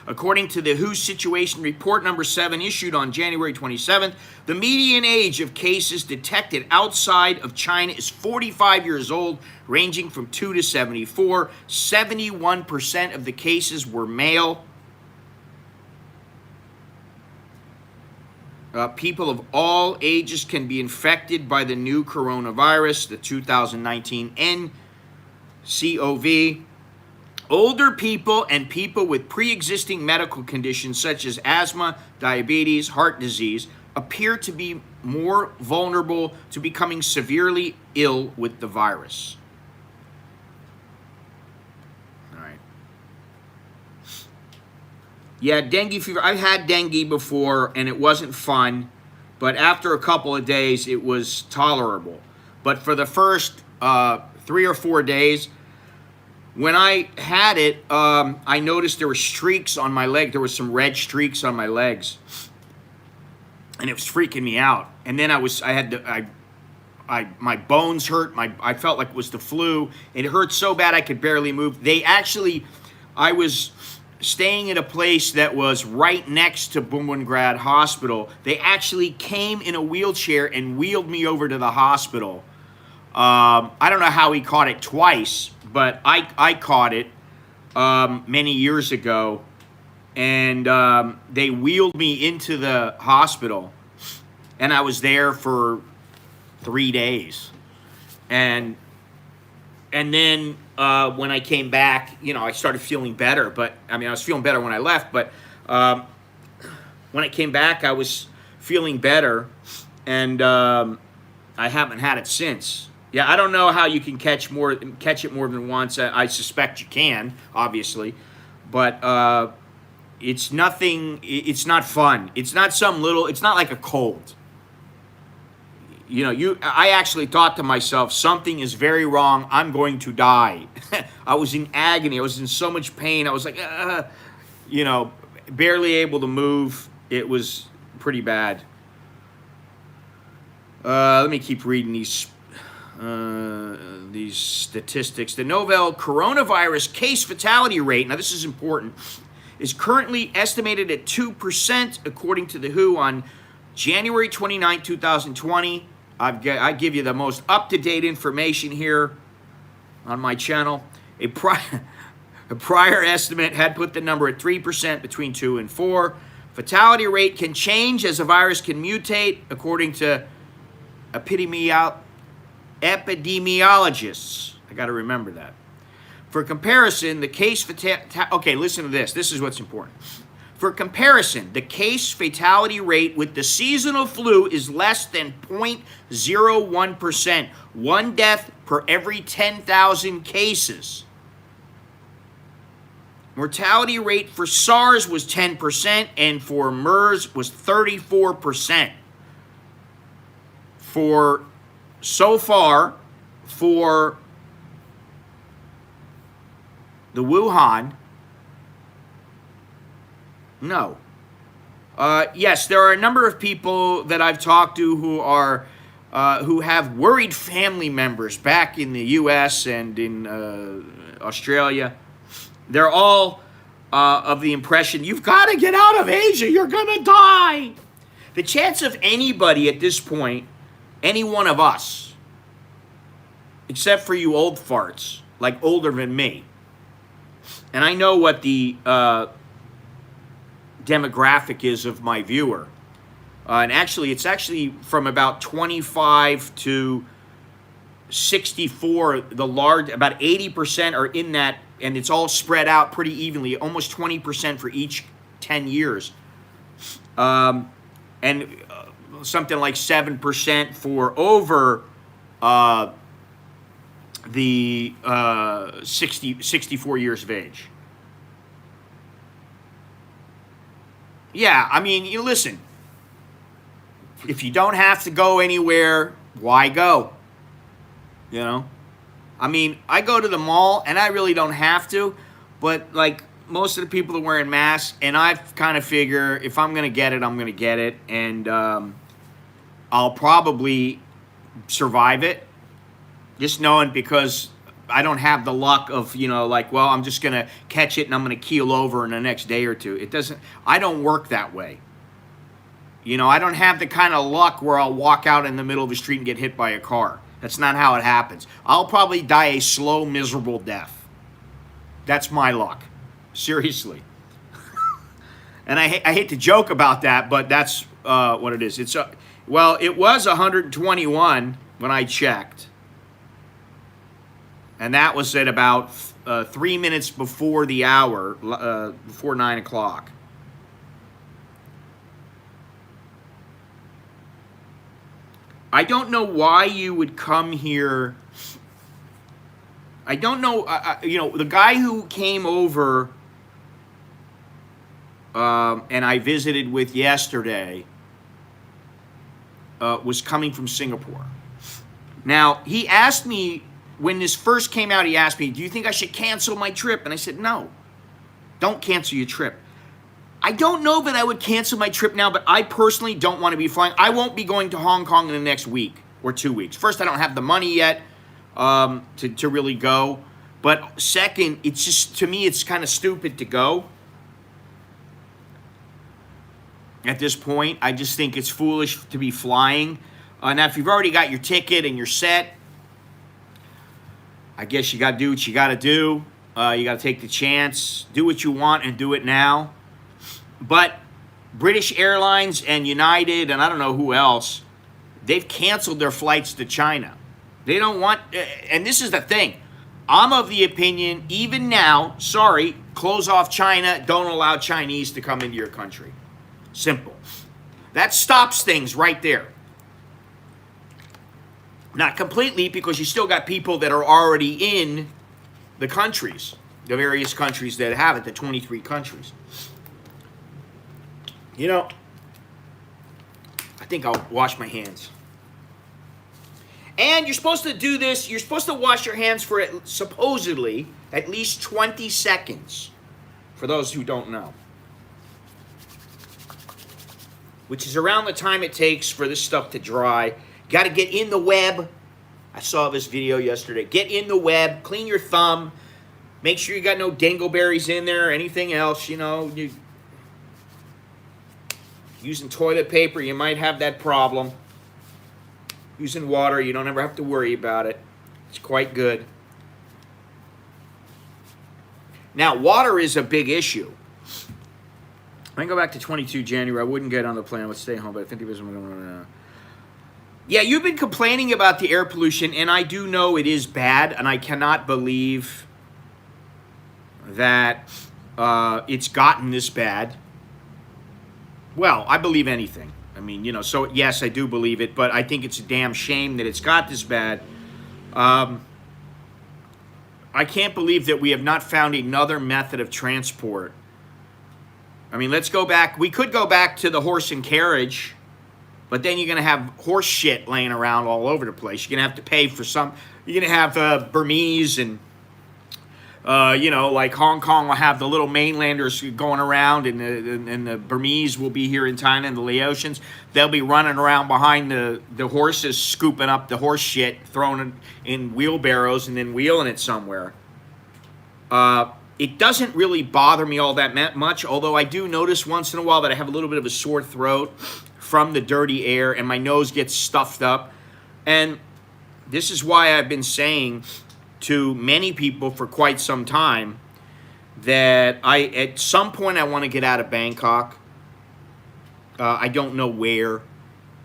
According to the WHO Situation Report number 7 issued on January 27th, the median age of cases detected outside of China is 45 years old, ranging from 2 to 74. 71% of the cases were male. People of all ages can be infected by the new coronavirus, the 2019 nCoV. Older people and people with pre-existing medical conditions such as asthma, diabetes, heart disease appear to be more vulnerable to becoming severely ill with the virus. All right. Yeah, dengue fever. I've had dengue before and it wasn't fun, but after a couple of days it was tolerable. But for the first 3 or 4 days, when I had it, I noticed there were streaks on my leg. There were some red streaks on my legs, and it was freaking me out. And then my bones hurt. I felt like it was the flu. It hurt so bad I could barely move. I was staying at a place that was right next to Bumwingrad Hospital. They actually came in a wheelchair and wheeled me over to the hospital. I don't know how he caught it twice, but I caught it many years ago, and they wheeled me into the hospital, and I was there for 3 days, and then when I came back, I started feeling better. But I was feeling better when I left, but when I came back, I was feeling better, and I haven't had it since. Yeah, I don't know how you can catch it more than once. I suspect you can, obviously, but it's nothing. It's not fun. It's not it's not like a cold. I actually thought to myself, something is very wrong. I'm going to die. I was in agony. I was in so much pain. I was like, barely able to move. It was pretty bad. Let me keep reading these statistics. The novel coronavirus case fatality rate, now this is important, is currently estimated at 2%, according to the WHO on January 29, 2020. I give you the most up-to-date information here on my channel. A prior estimate had put the number at 3%, between 2 and 4. Fatality rate can change as a virus can mutate, according to epidemiologists. I got to remember that. For comparison, the case fatality... Okay, listen to this. This is what's important. For comparison, the case fatality rate with the seasonal flu is less than 0.01%. 1 death per every 10,000 cases. Mortality rate for SARS was 10%, and for MERS was 34%. So far, for the Wuhan, no. Yes, there are a number of people that I've talked to who have worried family members back in the U.S. and in Australia. They're all of the impression, you've got to get out of Asia, you're going to die. The chance of anybody at this point, any one of us, except for you old farts, like older than me, and I know what the demographic is of my viewer, and actually it's actually from about 25 to 64, about 80% are in that, and it's all spread out pretty evenly, almost 20% for each 10 years. And something like 7% for over the 64 years of age. Yeah, you listen, if you don't have to go anywhere, why go? I mean, I go to the mall and I really don't have to, but like most of the people are wearing masks, and I kind of figure if I'm gonna get it, I'm gonna get it, and I'll probably survive it, just knowing because I don't have the luck of, you know, like, well, I'm just gonna catch it and I'm gonna keel over in the next day or two. It doesn't. I don't work that way. You know, I don't have the kind of luck where I'll walk out in the middle of the street and get hit by a car. That's not how it happens. I'll probably die a slow, miserable death. That's my luck. Seriously. And I hate to joke about that, but that's what it is. It's well, it was 121 when I checked. And that was at about 3 minutes before the hour, before 9 o'clock. I don't know why you would come here. I don't know, you know, the guy who came over and I visited with yesterday was coming from Singapore. Now, he asked me, when this first came out, he asked me, do you think I should cancel my trip? And I said, no, don't cancel your trip. I don't know that I would cancel my trip now, but I personally don't want to be flying. I won't be going to Hong Kong in the next week or 2 weeks. First, I don't have the money yet to really go. But second, it's just, to me, it's kind of stupid to go. At this point, I just think it's foolish to be flying. Now, if you've already got your ticket and you're set, I guess you got to do what you got to do. You got to take the chance, do what you want, and do it now. But British Airlines and United and I don't know who else, they've canceled their flights to China. They don't want, and this is the thing. I'm of the opinion, even now, sorry, close off China, don't allow Chinese to come into your country. Simple. That stops things right there. Not completely, because you still got people that are already in the countries, the various countries that have it, the 23 countries. You know, I think I'll wash my hands. And you're supposed to do this, you're supposed to wash your hands for supposedly at least 20 seconds, for those who don't know. Which is around the time it takes for this stuff to dry. Got to get in the web. I saw this video yesterday. Get in the web, clean your thumb, make sure you got no dingleberries in there or anything else, you know. Using toilet paper, you might have that problem. Using water, you don't ever have to worry about it. It's quite good. Now, water is a big issue. I can go back to 22 January. I wouldn't get on the plane. I would stay home, but I think it was... Yeah, you've been complaining about the air pollution, and I do know it is bad, and I cannot believe that it's gotten this bad. Well, I believe anything. I mean, you know, so yes, I do believe it, but I think it's a damn shame that it's got this bad. I can't believe that we have not found another method of transport. I mean, let's go back. We could go back to the horse and carriage, but then you're going to have horse shit laying around all over the place. You're going to have to pay for some. You're going to have Burmese and, you know, like Hong Kong will have the little mainlanders going around, and the Burmese will be here in Thailand, the Laotians. They'll be running around behind the horses, scooping up the horse shit, throwing it in wheelbarrows, and then wheeling it somewhere. It doesn't really bother me all that much, although I do notice once in a while that I have a little bit of a sore throat from the dirty air, and my nose gets stuffed up. And this is why I've been saying to many people for quite some time that at some point I want to get out of Bangkok. I don't know where.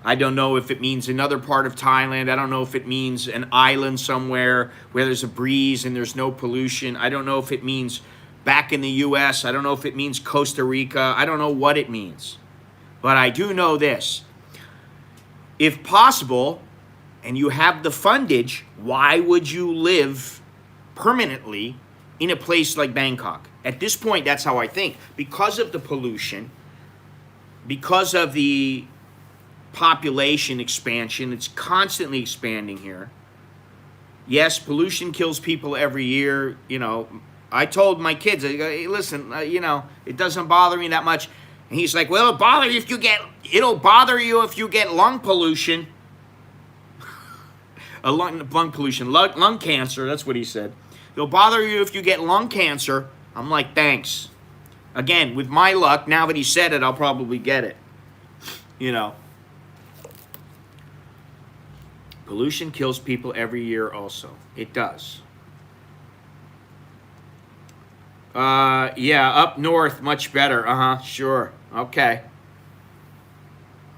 I don't know if it means another part of Thailand. I don't know if it means an island somewhere where there's a breeze and there's no pollution. I don't know if it means back in the U.S. I don't know if it means Costa Rica. I don't know what it means. But I do know this. If possible, and you have the fundage, why would you live permanently in a place like Bangkok? At this point, that's how I think. Because of the pollution, because of the population expansion, it's constantly expanding here. Yes, pollution kills people every year. You know, I told my kids, I go, hey, listen, you know, it doesn't bother me that much. And he's like, well, it'll bother you if you get lung pollution. Lung pollution, lung cancer, that's what he said. It'll bother you if you get lung cancer. I'm like, thanks. Again, with my luck, now that he said it, I'll probably get it. You know. Pollution kills people every year also. It does. Yeah, up north, much better. Sure. Okay.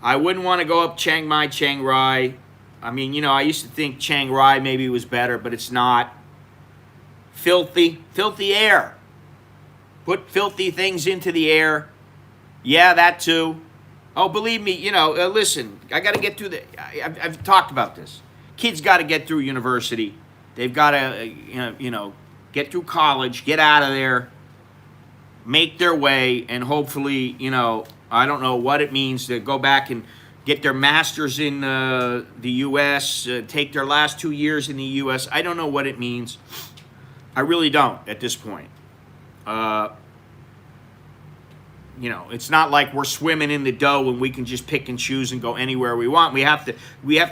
I wouldn't want to go up Chiang Mai, Chiang Rai. I mean, you know, I used to think Chiang Rai maybe was better, but it's not. Filthy air. Put filthy things into the air. Yeah, that too. Oh, believe me, you know, listen, I got to get through I've talked about this. Kids got to get through university. They've got to, you know, get through college, get out of there, make their way, and hopefully, you know, I don't know what it means to go back and get their master's in the U.S., take their last 2 years in the U.S. I don't know what it means. I really don't at this point. You know, it's not like we're swimming in the dough and we can just pick and choose and go anywhere we want. We have to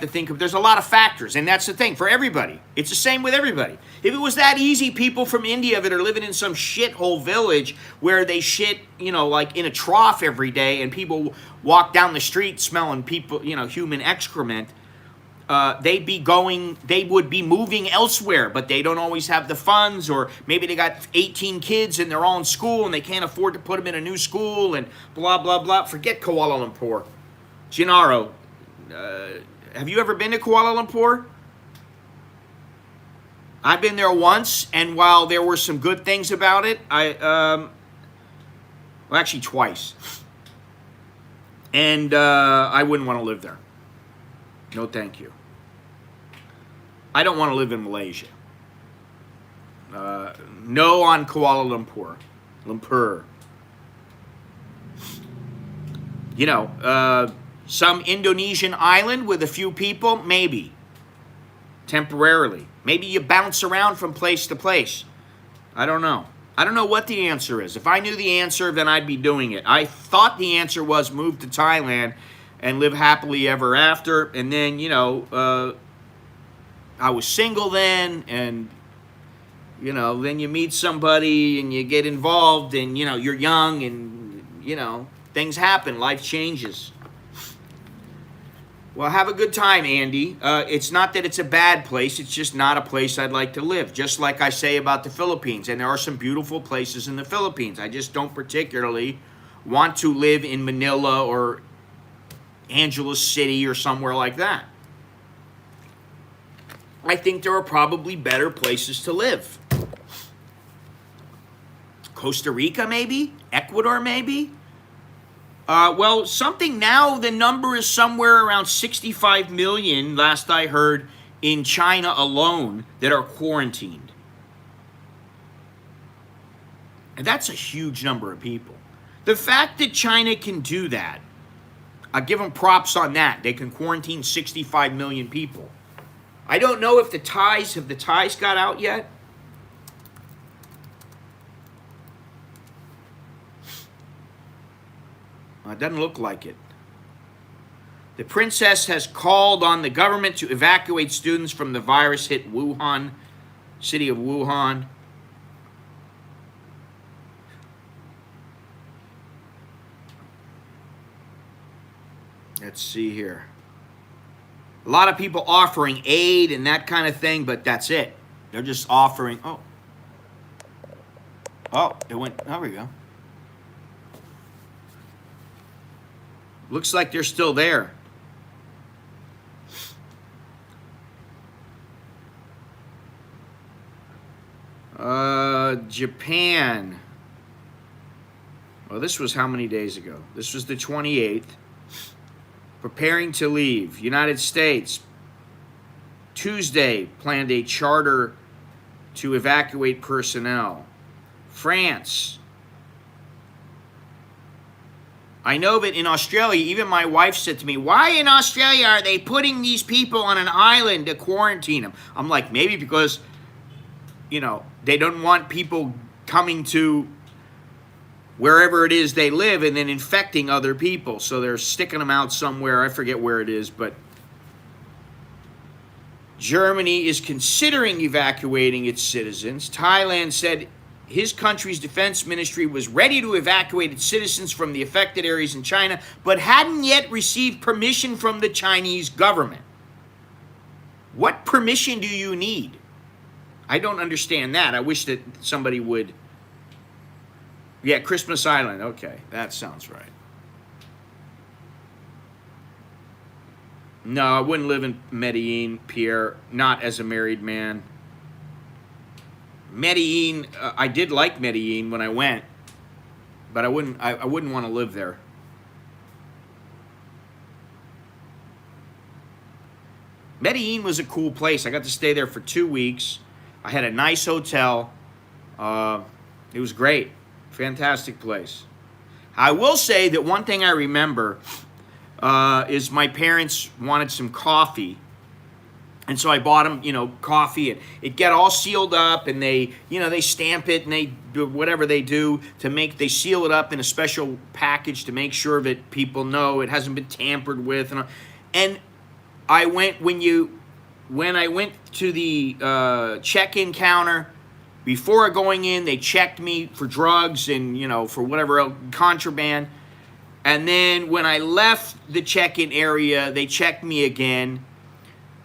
think of, there's a lot of factors, and that's the thing for everybody. It's the same with everybody. If it was that easy, people from India that are living in some shithole village where they shit, you know, like in a trough every day, and people walk down the street smelling people, you know, human excrement, they would be moving elsewhere, but they don't always have the funds, or maybe they got 18 kids and they're all in school and they can't afford to put them in a new school and blah, blah, blah. Forget Kuala Lumpur. Gennaro, have you ever been to Kuala Lumpur? I've been there once, and while there were some good things about it, well, actually twice. And I wouldn't want to live there. No, thank you. I don't want to live in Malaysia. No on Kuala Lumpur. You know, some Indonesian island with a few people, maybe. Temporarily. Maybe you bounce around from place to place. I don't know. I don't know what the answer is. If I knew the answer, then I'd be doing it. I thought the answer was move to Thailand and live happily ever after. And then, you know, I was single then, and, you know, then you meet somebody and you get involved, and, you know, you're young, and, you know, things happen. Life changes. Well, have a good time, Andy. It's not that it's a bad place. It's just not a place I'd like to live. Just like I say about the Philippines. And there are some beautiful places in the Philippines. I just don't particularly want to live in Manila or Angeles City or somewhere like that. I think there are probably better places to live. Costa Rica, maybe? Ecuador, maybe? Well, something now, the number is somewhere around 65 million, last I heard, in China alone that are quarantined. And that's a huge number of people. The fact that China can do that, I give them props on that. They can quarantine 65 million people. I don't know if the Thais got out yet? It doesn't look like it. The princess has called on the government to evacuate students from the virus-hit Wuhan, city of Wuhan. Let's see here. A lot of people offering aid and that kind of thing, but that's it. They're just offering, it went, there we go. Looks like they're still there. Japan. Well, this was how many days ago? This was the 28th. Preparing to leave. United States. Tuesday planned a charter to evacuate personnel. France. I know that in Australia, even my wife said to me, why in Australia are they putting these people on an island to quarantine them? I'm like, maybe because, you know, they don't want people coming to wherever it is they live and then infecting other people. So they're sticking them out somewhere. I forget where it is, but Germany is considering evacuating its citizens. Thailand said his country's defense ministry was ready to evacuate its citizens from the affected areas in China, but hadn't yet received permission from the Chinese government. What permission do you need? I don't understand that. I wish that somebody would. Yeah, Christmas Island. Okay, that sounds right. No, I wouldn't live in Medellin, Pierre, not as a married man. Medellin, I did like Medellin when I went, but I wouldn't want to live there. Medellin was a cool place. I got to stay there for 2 weeks. I had a nice hotel. It was great. Fantastic place. I will say that one thing I remember is my parents wanted some coffee. And so I bought them, you know, coffee, and it get all sealed up, and they, you know, they stamp it, and they do whatever they do to make, they seal it up in a special package to make sure that people know it hasn't been tampered with. And I went, when I went to the check-in counter, before going in, they checked me for drugs and, you know, for whatever else, contraband. And then when I left the check-in area, they checked me again.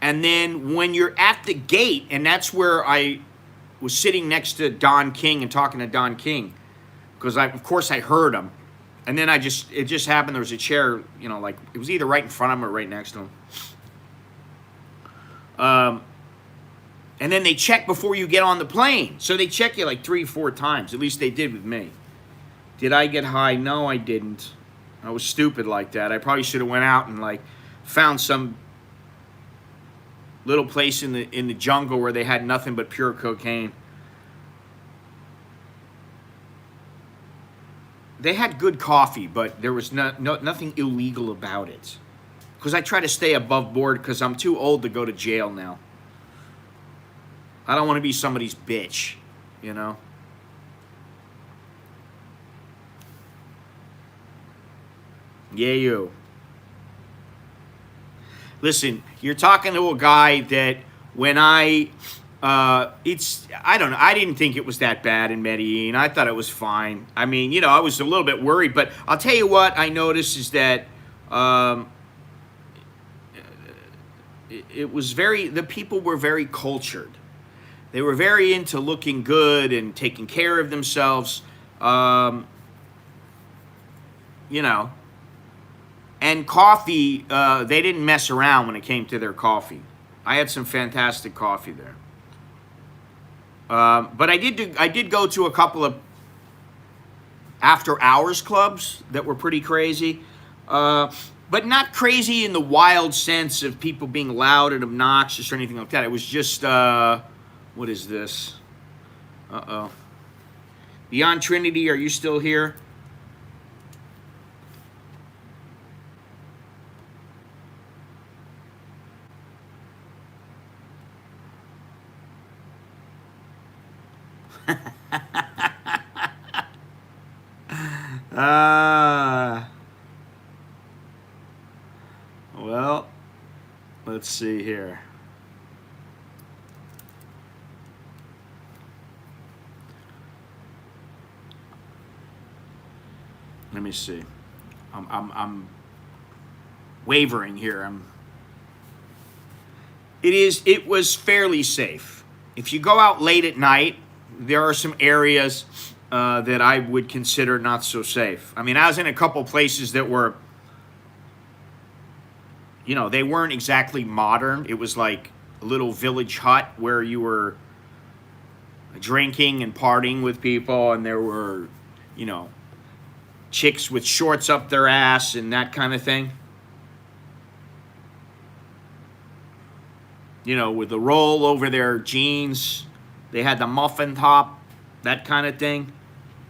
And then when you're at the gate, and that's where I was sitting next to Don King and talking to Don King, because of course I heard him. And then it just happened there was a chair, you know, like it was either right in front of him or right next to him. And then they check before you get on the plane. So they check you like 3-4 times. At least they did with me. Did I get high? No, I didn't. I was stupid like that. I probably should have went out and like found some little place in the jungle where they had nothing but pure cocaine. They had good coffee, but there was nothing illegal about it. Because I try to stay above board because I'm too old to go to jail now. I don't want to be somebody's bitch, you know? Yeah, you. Listen, you're talking to a guy that when I don't know, I didn't think it was that bad in Medellin. I thought it was fine. I mean, you know, I was a little bit worried, but I'll tell you what I noticed is that it was the people were very cultured. They were very into looking good and taking care of themselves, you know. And coffee, they didn't mess around when it came to their coffee. I had some fantastic coffee there. But I did go to a couple of after hours clubs that were pretty crazy. But not crazy in the wild sense of people being loud and obnoxious or anything like that. It was just, what is this? Uh-oh. Beyond Trinity, are you still here? Well, let's see here. Let me see. I'm wavering here. It was fairly safe. If you go out late at night, there are some areas that I would consider not so safe. I mean, I was in a couple places that were, you know, they weren't exactly modern. It was like a little village hut where you were drinking and partying with people, and there were, you know, chicks with shorts up their ass and that kind of thing. You know, with the roll over their jeans. They had the muffin top, that kind of thing,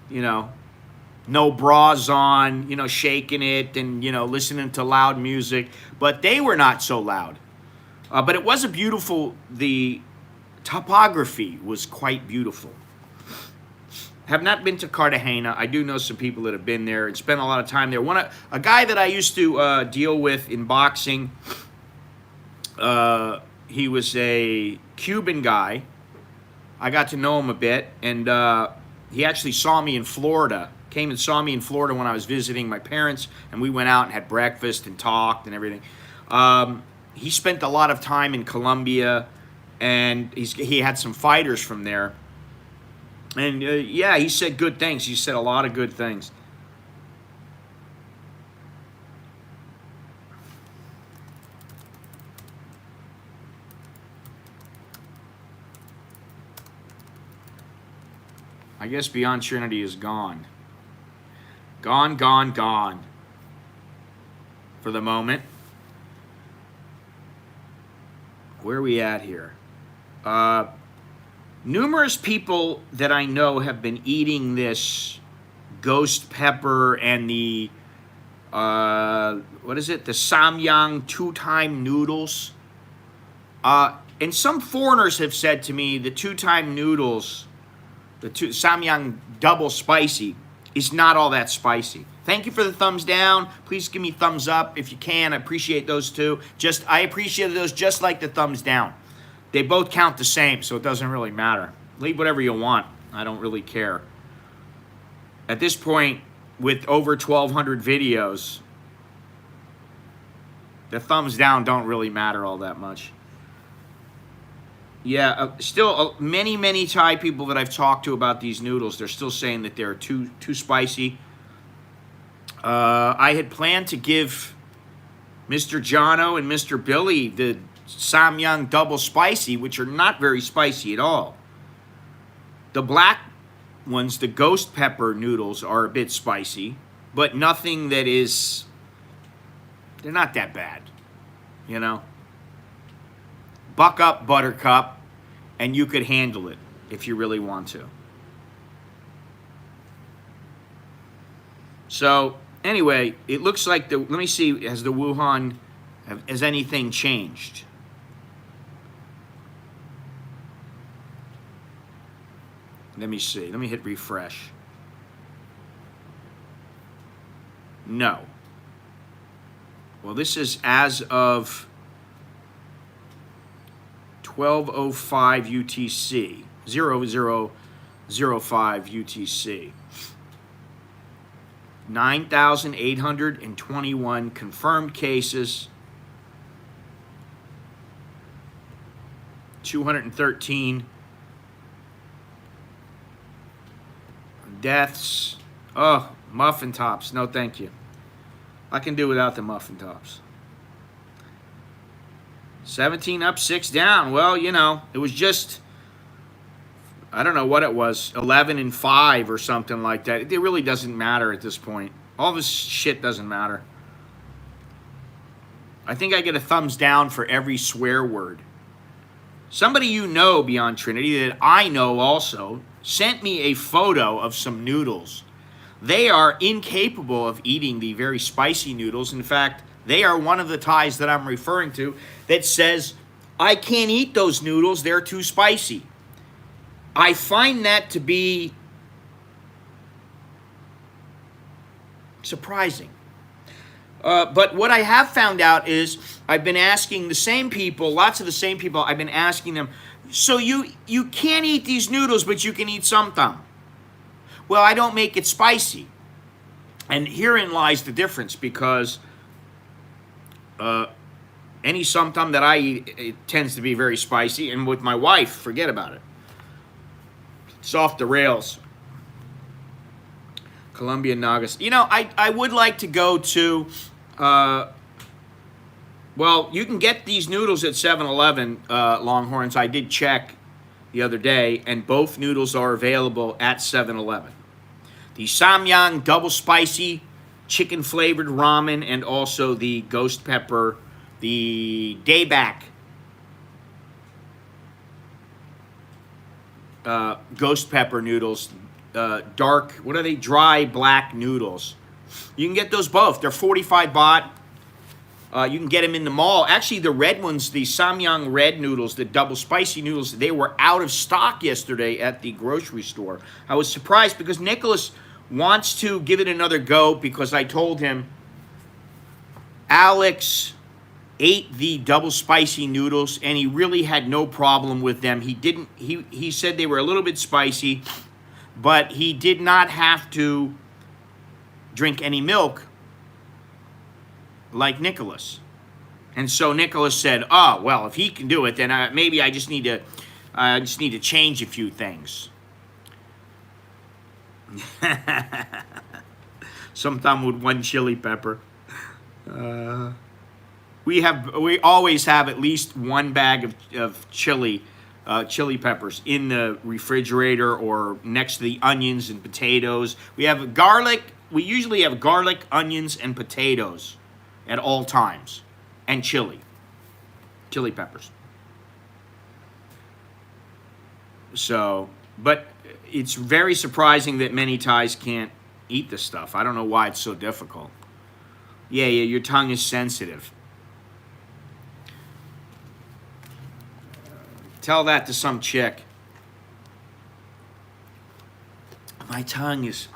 you know. no bras on, you know, shaking it and, you know, listening to loud music. But they were not so loud. But it was a beautiful, the topography was quite beautiful. Have not been to Cartagena. I do know some people that have been there and spent a lot of time there. A guy that I used to deal with in boxing, he was a Cuban guy. I got to know him a bit, and he actually saw me in Florida. Came and saw me in Florida when I was visiting my parents, and we went out and had breakfast and talked and everything. He spent a lot of time in Colombia, and he had some fighters from there. And yeah, he said good things. He said a lot of good things. I guess Beyond Trinity is gone. Gone, gone, gone. For the moment. Where are we at here? Numerous people that I know have been eating this ghost pepper and the, what is it? The Samyang two-time noodles. And some foreigners have said to me the two-time noodles, the Samyang double spicy, is not all that spicy. Thank you for the thumbs down. Please give me thumbs up if you can. I appreciate those too. I appreciate those just like the thumbs down. They both count the same, so it doesn't really matter. Leave whatever you want. I don't really care. At this point, with over 1,200 videos, the thumbs down don't really matter all that much. Yeah, still many, many Thai people that I've talked to about these noodles, they're still saying that they're too spicy. I had planned to give Mr. Jono and Mr. Billy the Samyang double spicy, which are not very spicy at all. The black ones, the ghost pepper noodles, are a bit spicy, but nothing that is, they're not that bad, you know. Buck up, Buttercup, and you could handle it if you really want to. So, anyway, it looks like let me see, has the Wuhan, has anything changed? Let me see. Let me hit refresh. No. Well, this is as of 12:05 UTC, 0005 UTC. 9,821 confirmed cases. 213 deaths. Oh, muffin tops. No, thank you. I can do without the muffin tops. 17 up, 6 down. Well, you know, it was just, I don't know what it was, 11 and 5 or something like that. It really doesn't matter at this point. All this shit doesn't matter. I think I get a thumbs down for every swear word. Somebody you know, Beyond Trinity, that I know also, sent me a photo of some noodles. They are incapable of eating the very spicy noodles. In fact, they are one of the Thais that I'm referring to that says, I can't eat those noodles, they're too spicy. I find that to be surprising. But what I have found out is I've been asking the same people, lots of the same people, I've been asking them, so you can't eat these noodles, but you can eat somtam. Well, I don't make it spicy. And herein lies the difference, because any somtam that I eat, it tends to be very spicy, and with my wife, forget about it. It's off the rails. Colombian Nagas. You know, I would like to go to, well, you can get these noodles at 7-Eleven, Longhorns. I did check the other day, and both noodles are available at 7-Eleven. The Samyang double spicy chicken flavored ramen, and also the ghost pepper, the Dayback ghost pepper noodles. dark, what are they? Dry black noodles. You can get those both. They're 45 baht. You can get them in the mall. Actually, the red ones, the Samyang red noodles, the double spicy noodles, they were out of stock yesterday at the grocery store. I was surprised because Nicholas wants to give it another go because I told him Alex ate the double spicy noodles and he really had no problem with them. He said they were a little bit spicy, but he did not have to drink any milk like Nicholas. And so Nicholas said, oh, well, if he can do it, then maybe I just need to change a few things. Sometime with one chili pepper. We always have at least one bag of chili peppers in the refrigerator or next to the onions and potatoes. We have garlic. We usually have garlic, onions, and potatoes at all times, and chili peppers. So, but it's very surprising that many Thais can't eat this stuff. I don't know why it's so difficult. Yeah, your tongue is sensitive. Tell that to some chick. My tongue is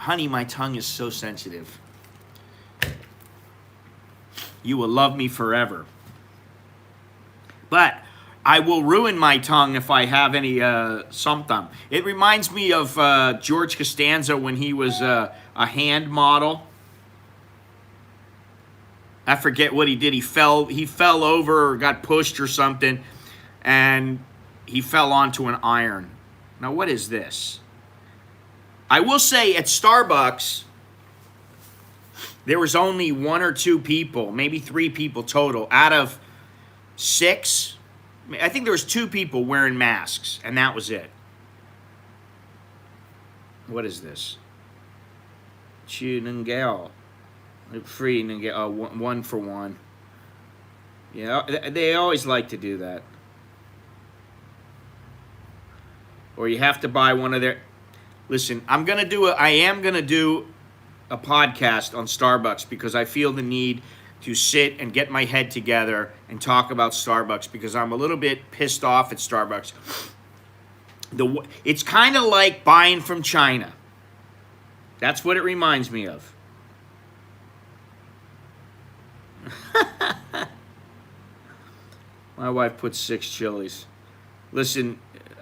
so sensitive. You will love me forever. But I will ruin my tongue if I have any somtam. It reminds me of George Costanza when he was a hand model. I forget what he did. He fell over or got pushed or something, and he fell onto an iron. Now, what is this? I will say at Starbucks, there was only 1 or 2 people, maybe 3 people total, out of 6. I think there was 2 people wearing masks, and that was it. What is this? Chu Nungel. Free Nungel. 1 for 1. Yeah, they always like to do that. Or you have to buy one of their... Listen, I am going to do a podcast on Starbucks because I feel the need to sit and get my head together and talk about Starbucks because I'm a little bit pissed off at Starbucks. It's kind of like buying from China. That's what it reminds me of. My wife put 6 chilies. Listen,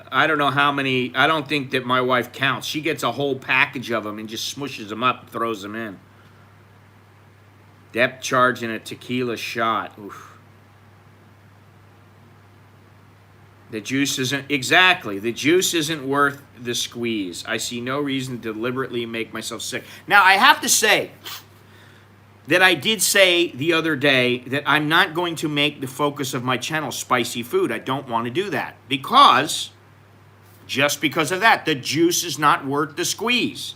I don't know how many. I don't think that my wife counts. She gets a whole package of them and just smushes them up and throws them in. Depth charge in a tequila shot. Oof. The juice isn't... Exactly. The juice isn't worth the squeeze. I see no reason to deliberately make myself sick. Now, I have to say that I did say the other day that I'm not going to make the focus of my channel spicy food. I don't want to do that because... Just because of that, the juice is not worth the squeeze.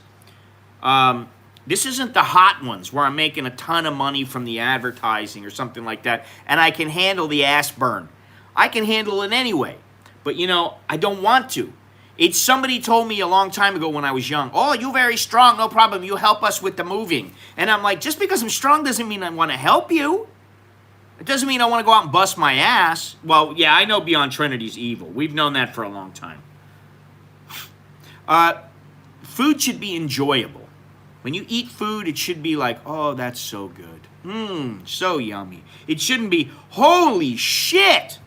This isn't the hot ones where I'm making a ton of money from the advertising or something like that, and I can handle the ass burn. I can handle it anyway, but I don't want to. Somebody told me a long time ago when I was young, oh, you're very strong, no problem, you help us with the moving. And I'm like, just because I'm strong doesn't mean I want to help you. It doesn't mean I want to go out and bust my ass. Well, yeah, I know Beyond Trinity's evil. We've known that for a long time. Food should be enjoyable. When you eat food, it should be like, oh, that's so good. So yummy. It shouldn't be, holy shit.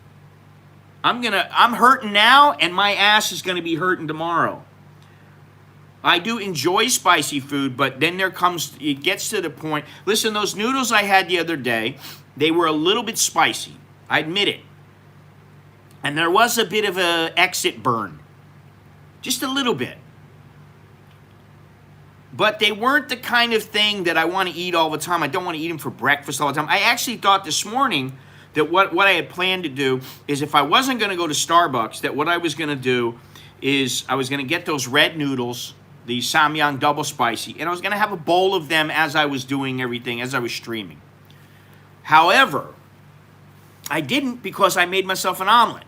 I'm hurting now, and my ass is going to be hurting tomorrow. I do enjoy spicy food, but then it gets to the point. Listen, those noodles I had the other day, they were a little bit spicy. I admit it. And there was a bit of an exit burn. Just a little bit. But they weren't the kind of thing that I want to eat all the time. I don't want to eat them for breakfast all the time. I actually thought this morning that what I had planned to do is if I wasn't going to go to Starbucks, that what I was going to do is I was going to get those red noodles, the Samyang double spicy, and I was going to have a bowl of them as I was doing everything, as I was streaming. However, I didn't because I made myself an omelet.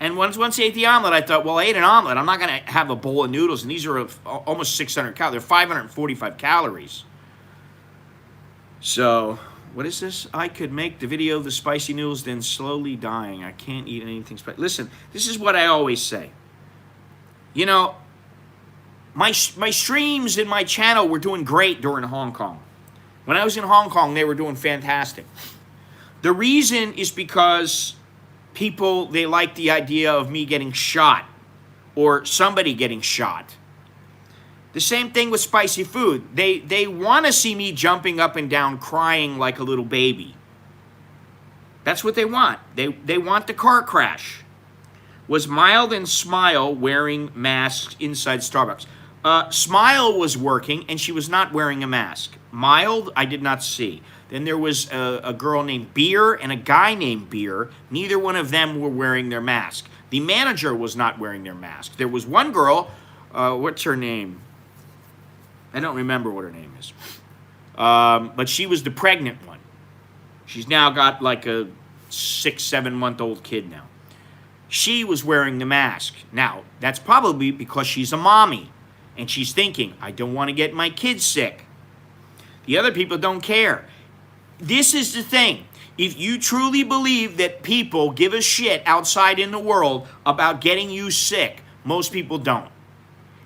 And once I ate the omelet, I thought, well, I ate an omelet. I'm not going to have a bowl of noodles, and these are almost 600 calories. They're 545 calories. So, what is this? I could make the video of the spicy noodles, then slowly dying. I can't eat anything spicy. Listen, this is what I always say. You know, my streams in my channel were doing great during Hong Kong. When I was in Hong Kong, they were doing fantastic. The reason is because people, they like the idea of me getting shot or somebody getting shot. The same thing with spicy food. They want to see me jumping up and down, crying like a little baby. That's what they want. They want the car crash. Was Mild and Smile wearing masks inside Starbucks? Smile was working, and she was not wearing a mask. Mild, I did not see. Then there was a girl named Beer and a guy named Beer. Neither one of them were wearing their mask. The manager was not wearing their mask. There was one girl, what's her name? I don't remember what her name is. But she was the pregnant one. She's now got like a 6-7-month-old kid now. She was wearing the mask. Now, that's probably because she's a mommy. And she's thinking, I don't want to get my kids sick. The other people don't care. This is the thing. If you truly believe that people give a shit outside in the world about getting you sick, most people don't.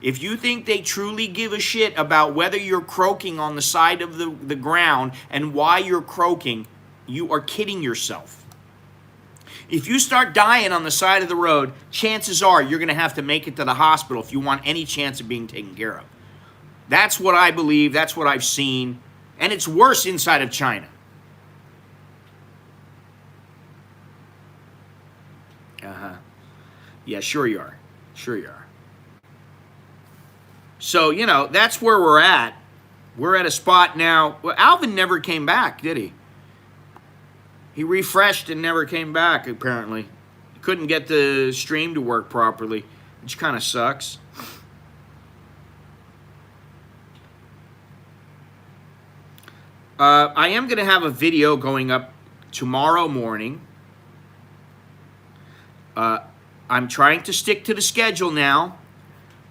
If you think they truly give a shit about whether you're croaking on the side of the ground and why you're croaking, you are kidding yourself. If you start dying on the side of the road, chances are you're going to have to make it to the hospital if you want any chance of being taken care of. That's what I believe. That's what I've seen. And it's worse inside of China. Yeah, sure you are. Sure you are. So, you know, that's where we're at. We're at a spot now. Well, Alvin never came back, did he? He refreshed and never came back, apparently. He couldn't get the stream to work properly, which kind of sucks. I am going to have a video going up tomorrow morning. I'm trying to stick to the schedule now.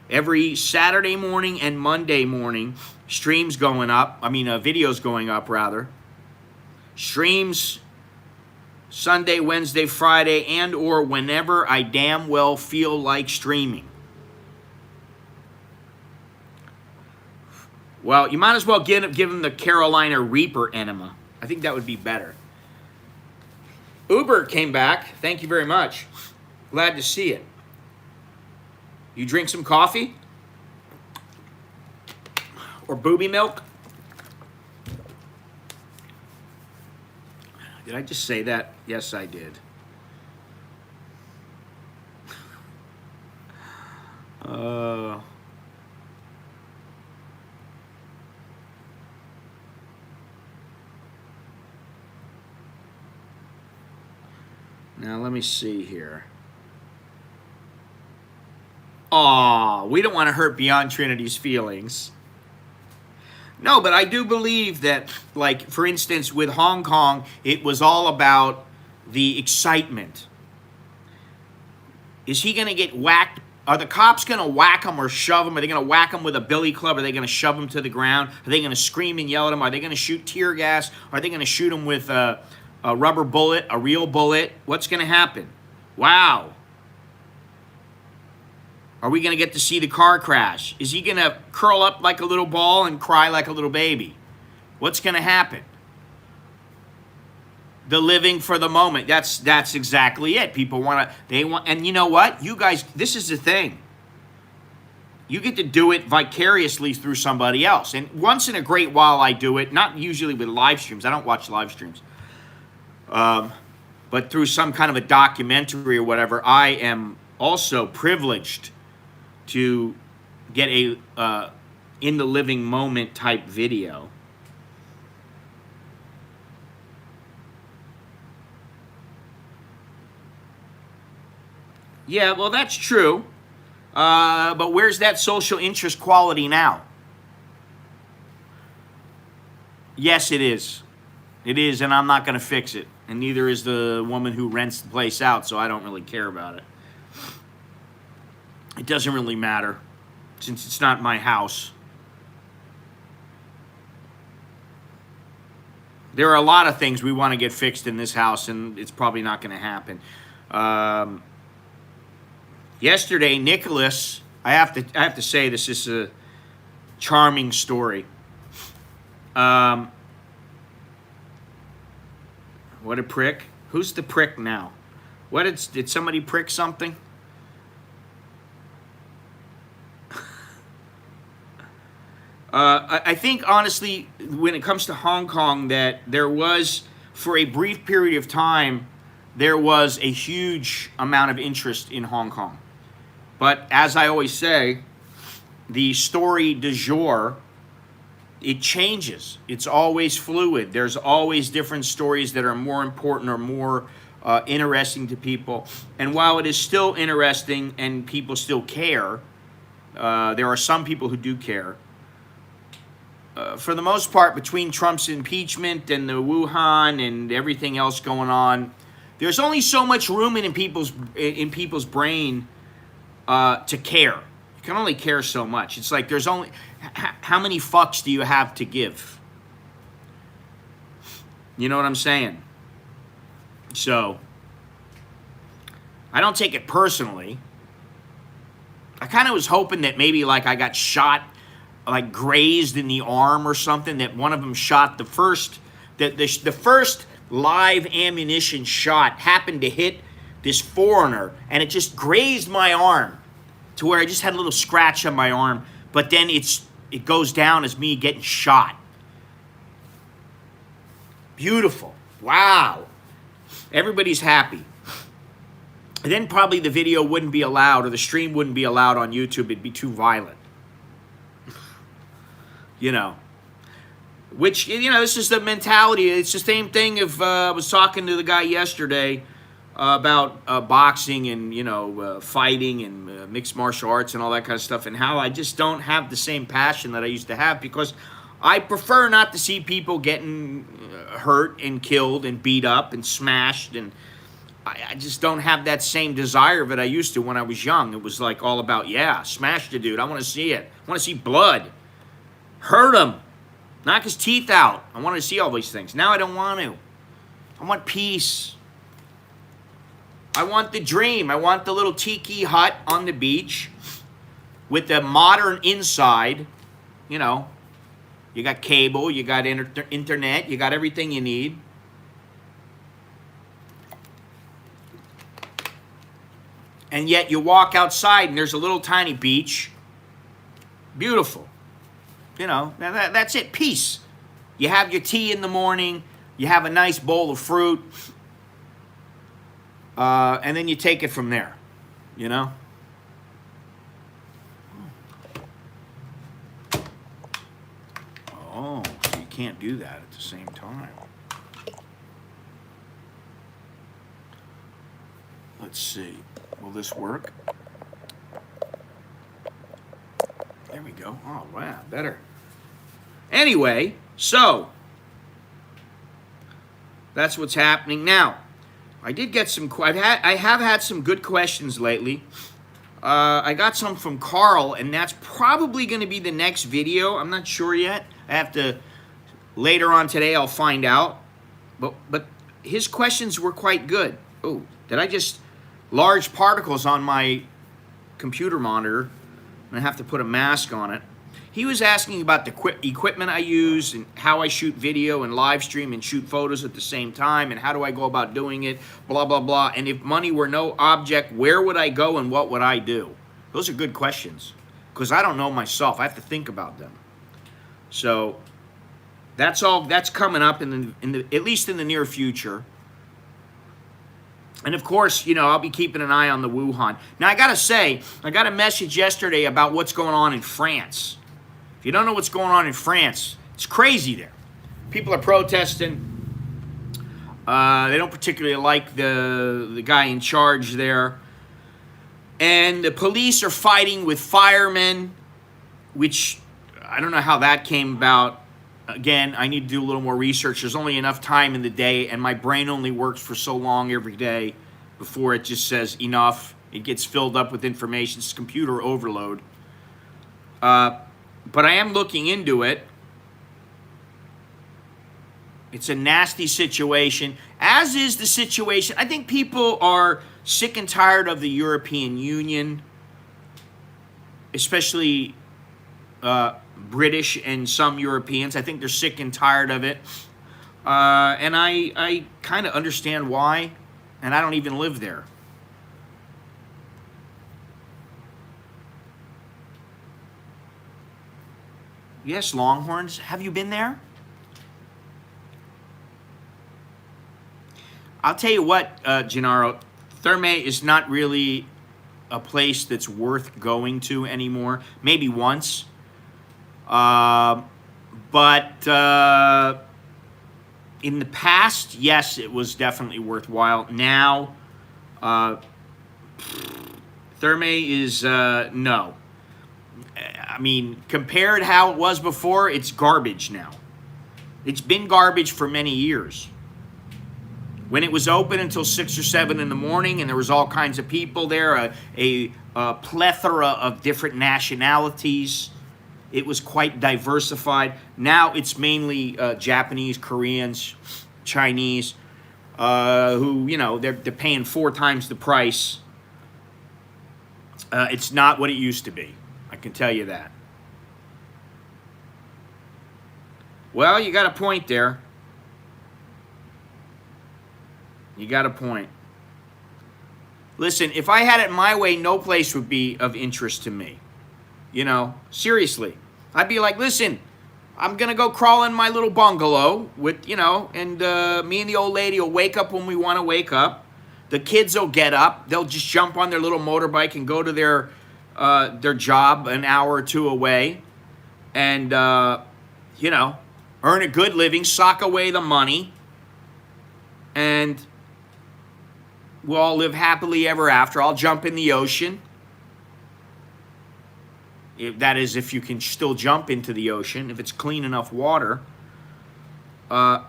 Every Saturday morning and Monday morning, streams going up. Videos going up, rather. Streams Sunday, Wednesday, Friday, and or whenever I damn well feel like streaming. Well, you might as well give him the Carolina Reaper enema. I think that would be better. Uber came back. Thank you very much. Glad to see it. You drink some coffee? Or booby milk? Did I just say that? Yes, I did. Now, let me see here. Aw, we don't want to hurt Beyond Trinity's feelings. No, but I do believe that, like, for instance, with Hong Kong, it was all about the excitement. Is he going to get whacked? Are the cops going to whack him or shove him? Are they going to whack him with a billy club? Are they going to shove him to the ground? Are they going to scream and yell at him? Are they going to shoot tear gas? Are they going to shoot him with a rubber bullet, a real bullet? What's going to happen? Wow. Are we going to get to see the car crash? Is he going to curl up like a little ball and cry like a little baby? What's going to happen? The living for the moment. That's exactly it. People want to, and you know what? You guys, this is the thing. You get to do it vicariously through somebody else. And once in a great while I do it, not usually with live streams. I don't watch live streams. But through some kind of a documentary or whatever, I am also privileged to get a in the living moment type video. Yeah, well, that's true. But where's that social interest quality now? Yes, it is. It is, and I'm not going to fix it. And neither is the woman who rents the place out, so I don't really care about it. It doesn't really matter since it's not my house. There are a lot of things we want to get fixed in this house, and it's probably not going to happen. Yesterday, Nicholas, I have to say this is a charming story. What a prick. Who's the prick now? Did somebody prick something? I think, honestly, when it comes to Hong Kong, that there was, for a brief period of time, there was a huge amount of interest in Hong Kong. But as I always say, the story du jour, it changes. It's always fluid. There's always different stories that are more important or more interesting to people. And while it is still interesting and people still care, there are some people who do care. For the most part, between Trump's impeachment and the Wuhan and everything else going on, there's only so much room in people's brain to care. You can only care so much. It's like there's only how many fucks do you have to give? You know what I'm saying? So I don't take it personally. I kind of was hoping that maybe like I got shot, like grazed in the arm or something, that one of them shot the first live ammunition shot happened to hit this foreigner, and it just grazed my arm to where I just had a little scratch on my arm, but then it goes down as me getting shot. Beautiful. Wow. Everybody's happy. And then probably the video wouldn't be allowed, or the stream wouldn't be allowed on YouTube. It'd be too violent. You know, which, you know, this is the mentality. It's the same thing if I was talking to the guy yesterday about boxing and, you know, fighting and mixed martial arts and all that kind of stuff, and how I just don't have the same passion that I used to have, because I prefer not to see people getting hurt and killed and beat up and smashed, and I just don't have that same desire that I used to when I was young. It was like all about, yeah, smash the dude. I want to see it. I want to see blood. Hurt him. Knock his teeth out. I want to see all these things. Now I don't want to. I want peace. I want the dream. I want the little tiki hut on the beach with the modern inside. You know, you got cable, you got internet, you got everything you need. And yet you walk outside and there's a little tiny beach. Beautiful. You know, that's it. Peace. You have your tea in the morning. You have a nice bowl of fruit. And then you take it from there. You know? Oh, so you can't do that at the same time. Let's see. Will this work? There we go. Oh, wow. Better. Anyway, so that's what's happening now. I did get some. I have had some good questions lately. I got some from Carl, and that's probably going to be the next video. I'm not sure yet. I have to later on today. I'll find out. But his questions were quite good. Oh, did I just large particles on my computer monitor? And I have to put a mask on it. He was asking about the equipment I use and how I shoot video and live stream and shoot photos at the same time, and how do I go about doing it, blah, blah, blah. And if money were no object, where would I go and what would I do? Those are good questions, because I don't know myself. I have to think about them. So that's all. That's coming up in the at least in the near future. And of course, you know, I'll be keeping an eye on the Wuhan. Now, I got to say, I got a message yesterday about what's going on in France. If you don't know what's going on in France, it's crazy there. People are protesting. They don't particularly like the guy in charge there. And the police are fighting with firemen, which I don't know how that came about. Again, I need to do a little more research. There's only enough time in the day, and my brain only works for so long every day before it just says enough. It gets filled up with information. It's computer overload. But I am looking into it. It's a nasty situation, as is the situation. I think people are sick and tired of the European Union, especially British and some Europeans. I think they're sick and tired of it. And I kind of understand why, and I don't even live there. Yes, Longhorns. Have you been there? I'll tell you what, Gennaro, Therme is not really a place that's worth going to anymore. Maybe once. But in the past, yes, it was definitely worthwhile. Now, Therme is, no. I mean, compared how it was before, it's garbage now. It's been garbage for many years. When it was open until 6 or 7 in the morning and there was all kinds of people there, a plethora of different nationalities, it was quite diversified. Now it's mainly Japanese, Koreans, Chinese, who, you know, they're paying 4 times the price. It's not what it used to be. I can tell you that. Well, you got a point there. You got a point. Listen, if I had it my way, no place would be of interest to me. You know, seriously. I'd be like, listen, I'm going to go crawl in my little bungalow with, you know, and me and the old lady will wake up when we want to wake up. The kids will get up. They'll just jump on their little motorbike and go to their job an hour or two away. And, you know, earn a good living, sock away the money. And we'll all live happily ever after. I'll jump in the ocean. That is, if you can still jump into the ocean, if it's clean enough water. You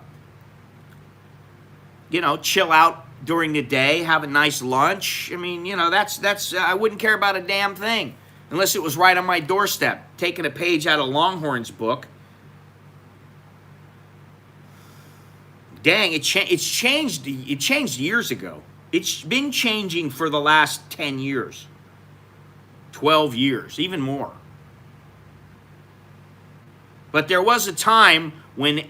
know, chill out during the day, have a nice lunch. I mean, you know, that's I wouldn't care about a damn thing unless it was right on my doorstep, taking a page out of Longhorn's book. Dang, it's changed. It changed years ago. It's been changing for the last 10 years, 12 years, even more. But there was a time when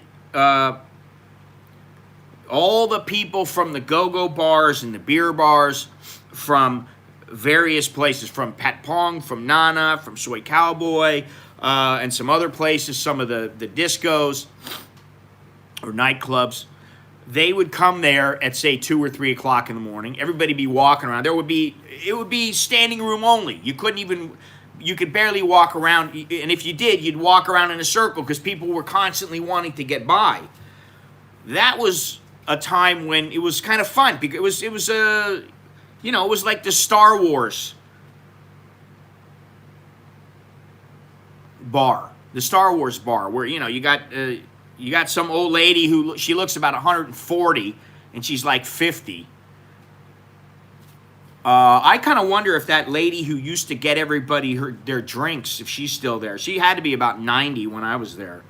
all the people from the go-go bars and the beer bars from various places, from Pat Pong, from Nana, from Soy Cowboy, and some other places, some of the discos or nightclubs, they would come there at, say, 2 or 3 o'clock in the morning. Everybody be walking around. It would be standing room only. You could barely walk around. And if you did, you'd walk around in a circle because people were constantly wanting to get by. That was a time when it was kind of fun because it was you know, it was like the Star Wars bar, the Star Wars bar, where, you know, you got some old lady who, she looks about 140 and she's like 50. I kind of wonder if that lady who used to get everybody their drinks, if she's still there. She had to be about 90 when I was there.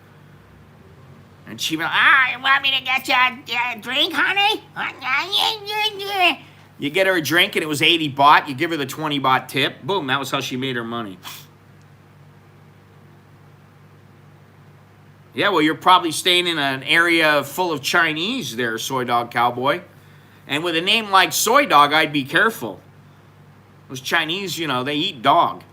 And she went, you want me to get you a drink, honey? You get her a drink and it was 80 baht. You give her the 20 baht tip. Boom, that was how she made her money. Yeah, well, you're probably staying in an area full of Chinese there, Soy Dog Cowboy. And with a name like Soy Dog, I'd be careful. Those Chinese, you know, they eat dog.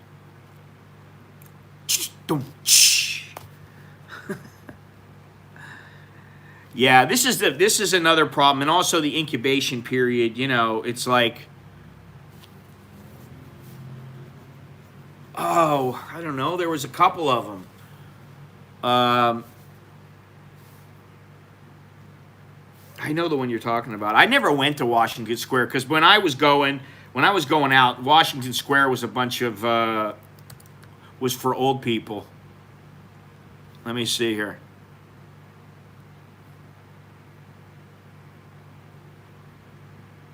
Yeah, this is another problem, and also the incubation period. You know, it's like, oh, I don't know. There was a couple of them. I know the one you're talking about. I never went to Washington Square because when I was going out, Washington Square was a bunch of was for old people. Let me see here.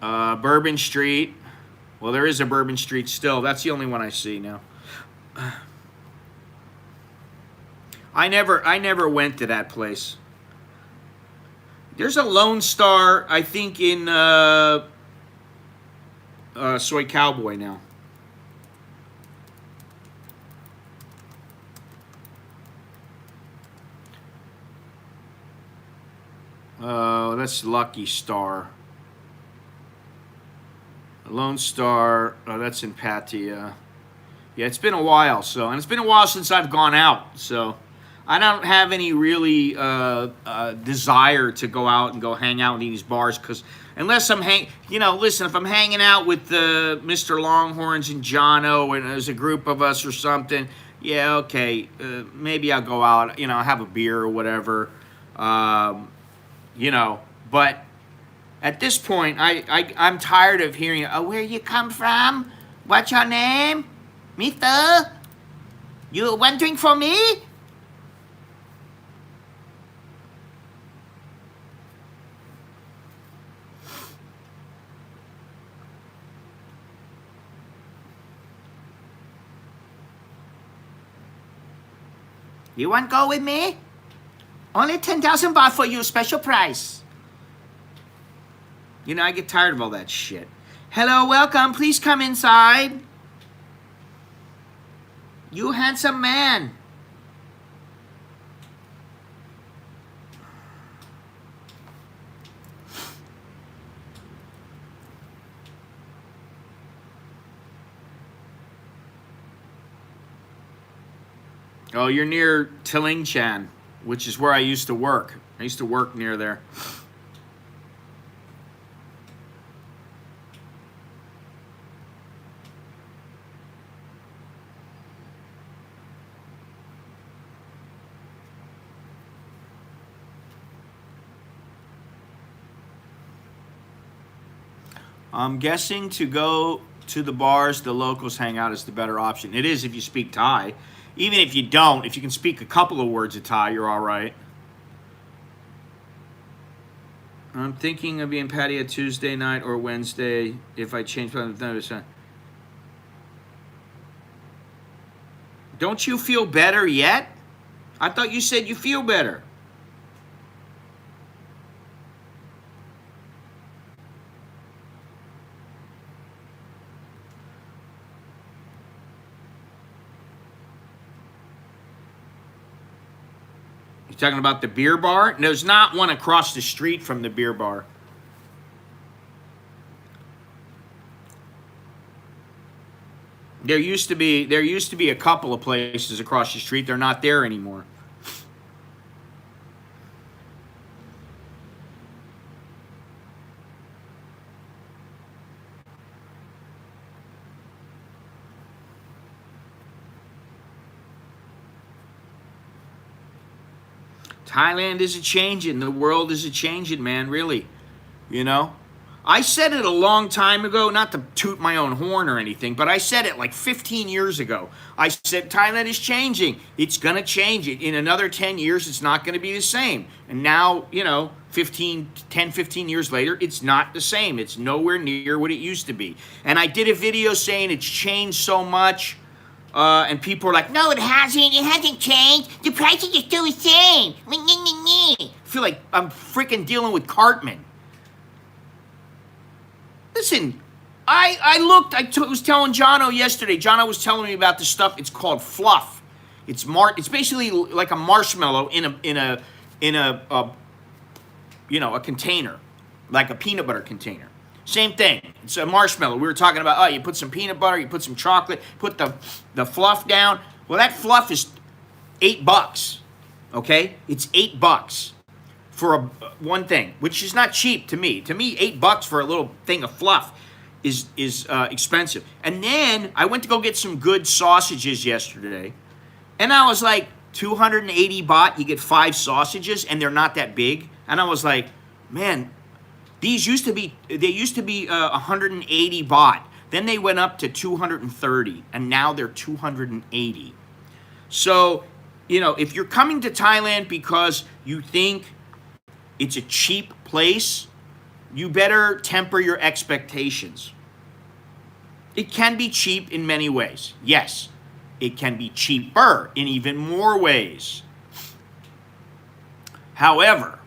Bourbon Street. Well, there is a Bourbon Street still. That's the only one I see now. I never went to that place. There's a Lone Star, I think, in Soy Cowboy now. Oh, that's Lucky Star. Lone Star. Oh, that's in Pattaya. Yeah, it's been a while. And it's been a while since I've gone out. So, I don't have any really desire to go out and go hang out in these bars, because unless I'm listen, if I'm hanging out with Mr. Longhorns and Jono and there's a group of us or something, yeah, okay, maybe I'll go out, have a beer or whatever. But at this point, I'm tired of hearing, oh, where you come from? What's your name? Mister? You want drink for me? You want to go with me? Only 10,000 baht for you, special price. I get tired of all that shit. Hello, welcome. Please come inside. You handsome man. Oh, you're near Tilingchan, which is where I used to work. I used to work near there. I'm guessing to go to the bars the locals hang out is the better option. It is if you speak Thai. Even if you don't, if you can speak a couple of words of Thai, you're all right. I'm thinking of being Pattaya Tuesday night or Wednesday if I change plans. Don't you feel better yet? I thought you said you feel better. You're talking about the beer bar? There's not one across the street from the beer bar. There used to be a couple of places across the street. They're not there anymore. Thailand is a-changing. The world is a-changing, man, really. I said it a long time ago, not to toot my own horn or anything, but I said it like 15 years ago. I said Thailand is changing. It's going to change. In another 10 years, it's not going to be the same. And now, 10, 15 years later, it's not the same. It's nowhere near what it used to be. And I did a video saying it's changed so much. And people are like, no, it hasn't. It hasn't changed. The prices are still the same. I feel like I'm freaking dealing with Cartman. Listen, I was telling Jono yesterday. Jono was telling me about this stuff. It's called fluff. It's basically like a marshmallow in a container, like a peanut butter container. Same thing. It's a marshmallow. We were talking about, you put some peanut butter, you put some chocolate, put the fluff down. Well, that fluff is $8. Okay? It's $8 for one thing, which is not cheap to me. To me, $8 for a little thing of fluff is expensive. And then I went to go get some good sausages yesterday, and I was like, 280 baht, you get 5 sausages, and they're not that big. And I was like, man, they used to be 180 baht. Then they went up to 230, and now they're 280. So, if you're coming to Thailand because you think it's a cheap place, you better temper your expectations. It can be cheap in many ways. Yes, it can be cheaper in even more ways. However,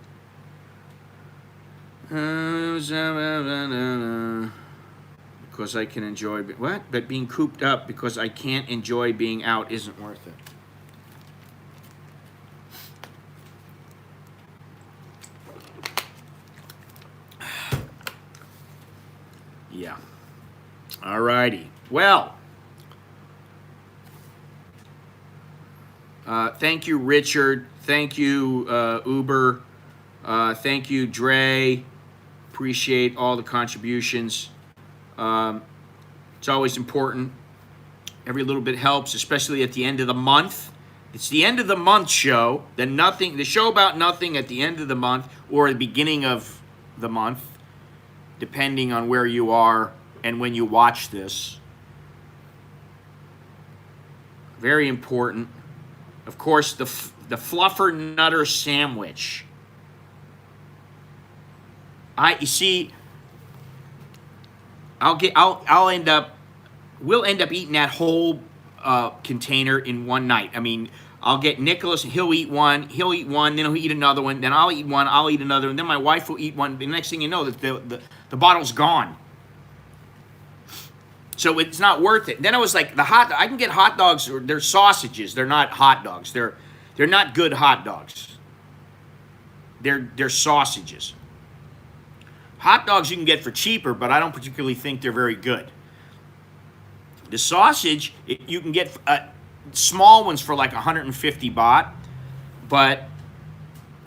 because I can enjoy, what? But being cooped up because I can't enjoy being out isn't worth it. Yeah. All righty. Well, thank you, Richard. Thank you, Uber. Thank you, Dre. Appreciate all the contributions. It's always important. Every little bit helps, especially at the end of the month. It's the end of the month show. The show about nothing at the end of the month or the beginning of the month, depending on where you are and when you watch this. Very important. Of course, the Fluffer Nutter sandwich. You see, we'll end up eating that whole container in one night. I mean, I'll get Nicholas, he'll eat one, then he'll eat another one, then I'll eat one, I'll eat another one, then my wife will eat one. The next thing you know, the bottle's gone. So it's not worth it. Then I was like, I can get hot dogs, or they're sausages. They're not hot dogs. They're not good hot dogs. They're sausages. Hot dogs you can get for cheaper, but I don't particularly think they're very good. The sausage, you can get small ones for like 150 baht, but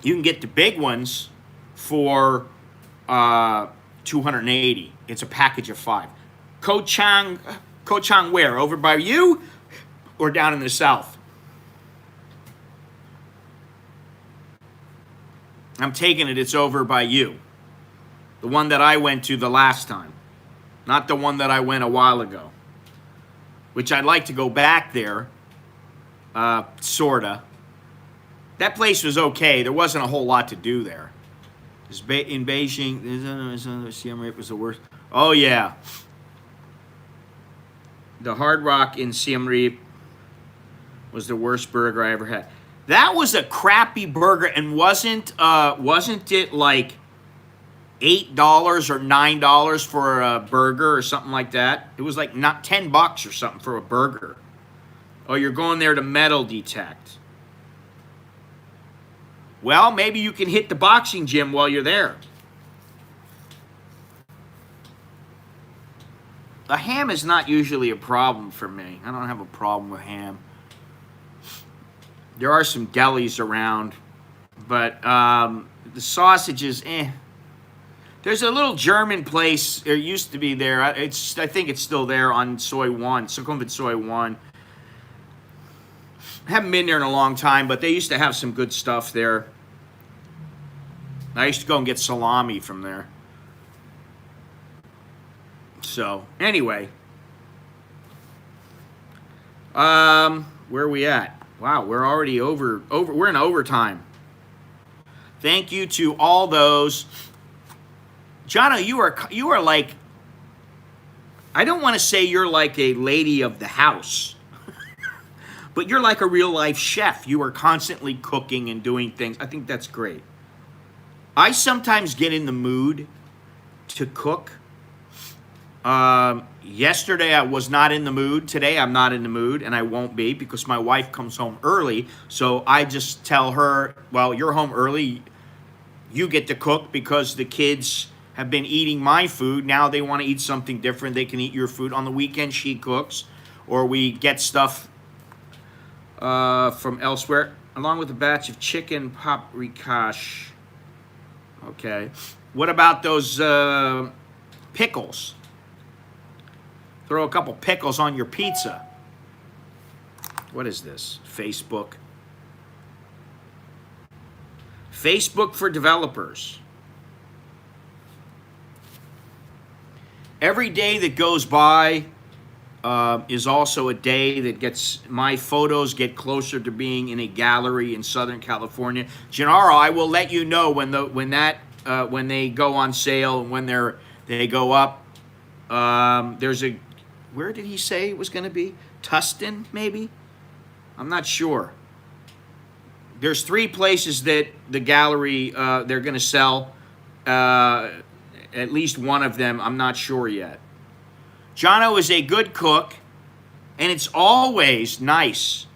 you can get the big ones for 280. It's a package of 5. Ko Chang where? Over by you or down in the south? I'm taking it's over by you. The one that I went to the last time. Not the one that I went a while ago. Which I'd like to go back there. Sorta. That place was okay. There wasn't a whole lot to do there. In Beijing, Siem Reap was the worst. Oh, yeah. The Hard Rock in Siem Reap was the worst burger I ever had. That was a crappy burger, and wasn't it like $8 or $9 for a burger or something like that? It was like not $10 or something for a burger. Oh, you're going there to metal detect. Well, maybe you can hit the boxing gym while you're there. A ham is not usually a problem for me. I don't have a problem with ham. There are some delis around, but the sausages, There's a little German place. There used to be there. I think it's still there on Soi 1, Sukhumvit Soi 1. I haven't been there in a long time, but they used to have some good stuff there. I used to go and get salami from there. So, anyway. Where are we at? Wow, we're already over. We're in overtime. Thank you to all those. Jono, you are like, I don't want to say you're like a lady of the house, but you're like a real life chef. You are constantly cooking and doing things. I think that's great. I sometimes get in the mood to cook. Yesterday I was not in the mood. Today I'm not in the mood, and I won't be because my wife comes home early. So I just tell her, well, you're home early. You get to cook because the kids have been eating my food. Now they want to eat something different. They can eat your food. On the weekend, she cooks, or we get stuff from elsewhere, along with a batch of chicken paprikash. Okay. What about those pickles? Throw a couple pickles on your pizza. What is this? Facebook. Facebook for developers. Every day that goes by is also a day that gets my photos get closer to being in a gallery in Southern California. Gennaro, I will let you know when they go on sale and when they go up. There's a where did he say it was going to be? Tustin, maybe? I'm not sure. There's 3 places that the gallery, they're going to sell. At least one of them, I'm not sure yet. Jono is a good cook, and it's always nice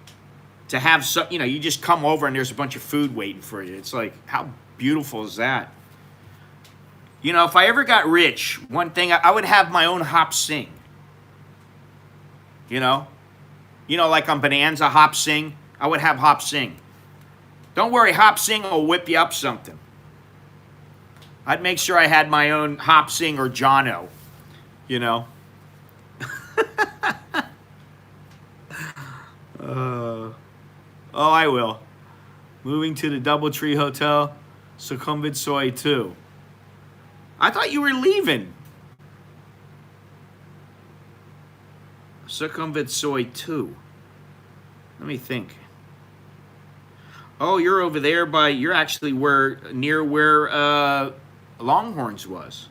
to have some, you know, you just come over and there's a bunch of food waiting for you. It's like, how beautiful is that? You know, if I ever got rich, one thing, I would have my own hop sing. You know, like on Bonanza, hop sing. I would have hop sing. Don't worry, hop sing will whip you up something. I'd make sure I had my own hop sing or Jono, you know. Oh, I will. Moving to the Doubletree Hotel, Sukhumvit Soy 2. I thought you were leaving. Sukhumvit Soy 2. Let me think. Oh, you're over there by, you're actually near where Longhorns was.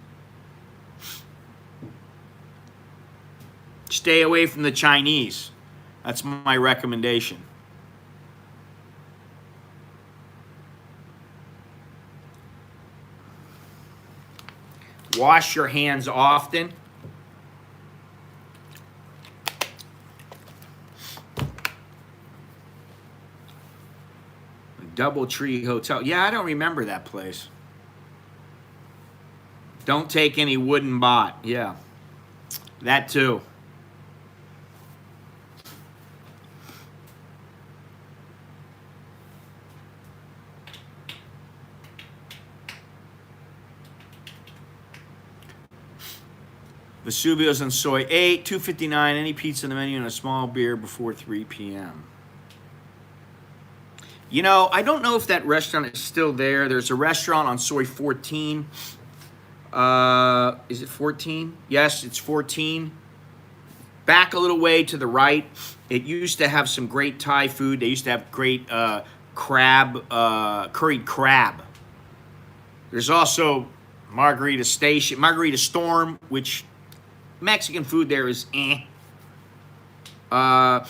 Stay away from the Chinese. That's my recommendation. Wash your hands often. Doubletree Hotel. Yeah, I don't remember that place. Don't take any wooden bot. Yeah, that too. Vesuvius and Soy 8, $2.59. Any pizza on the menu and a small beer before 3 p.m. You know, I don't know if that restaurant is still there. There's a restaurant on Soy 14. Is it 14? Yes, it's 14. Back a little way to the right, it used to have some great Thai food. They used to have great crab, curried crab. There's also Margarita Storm, which Mexican food there is eh. But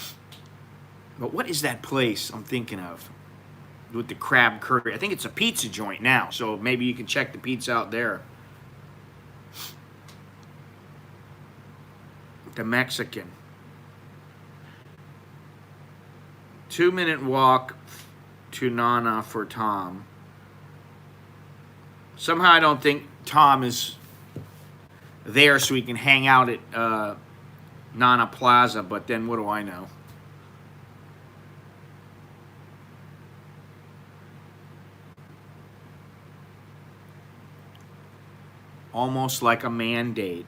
what is that place I'm thinking of with the crab curry? I think it's a pizza joint now, so maybe you can check the pizza out there. The Mexican. 2-minute walk to Nana for Tom. Somehow I don't think Tom is there so we can hang out at Nana Plaza, but then what do I know? Almost like a mandate.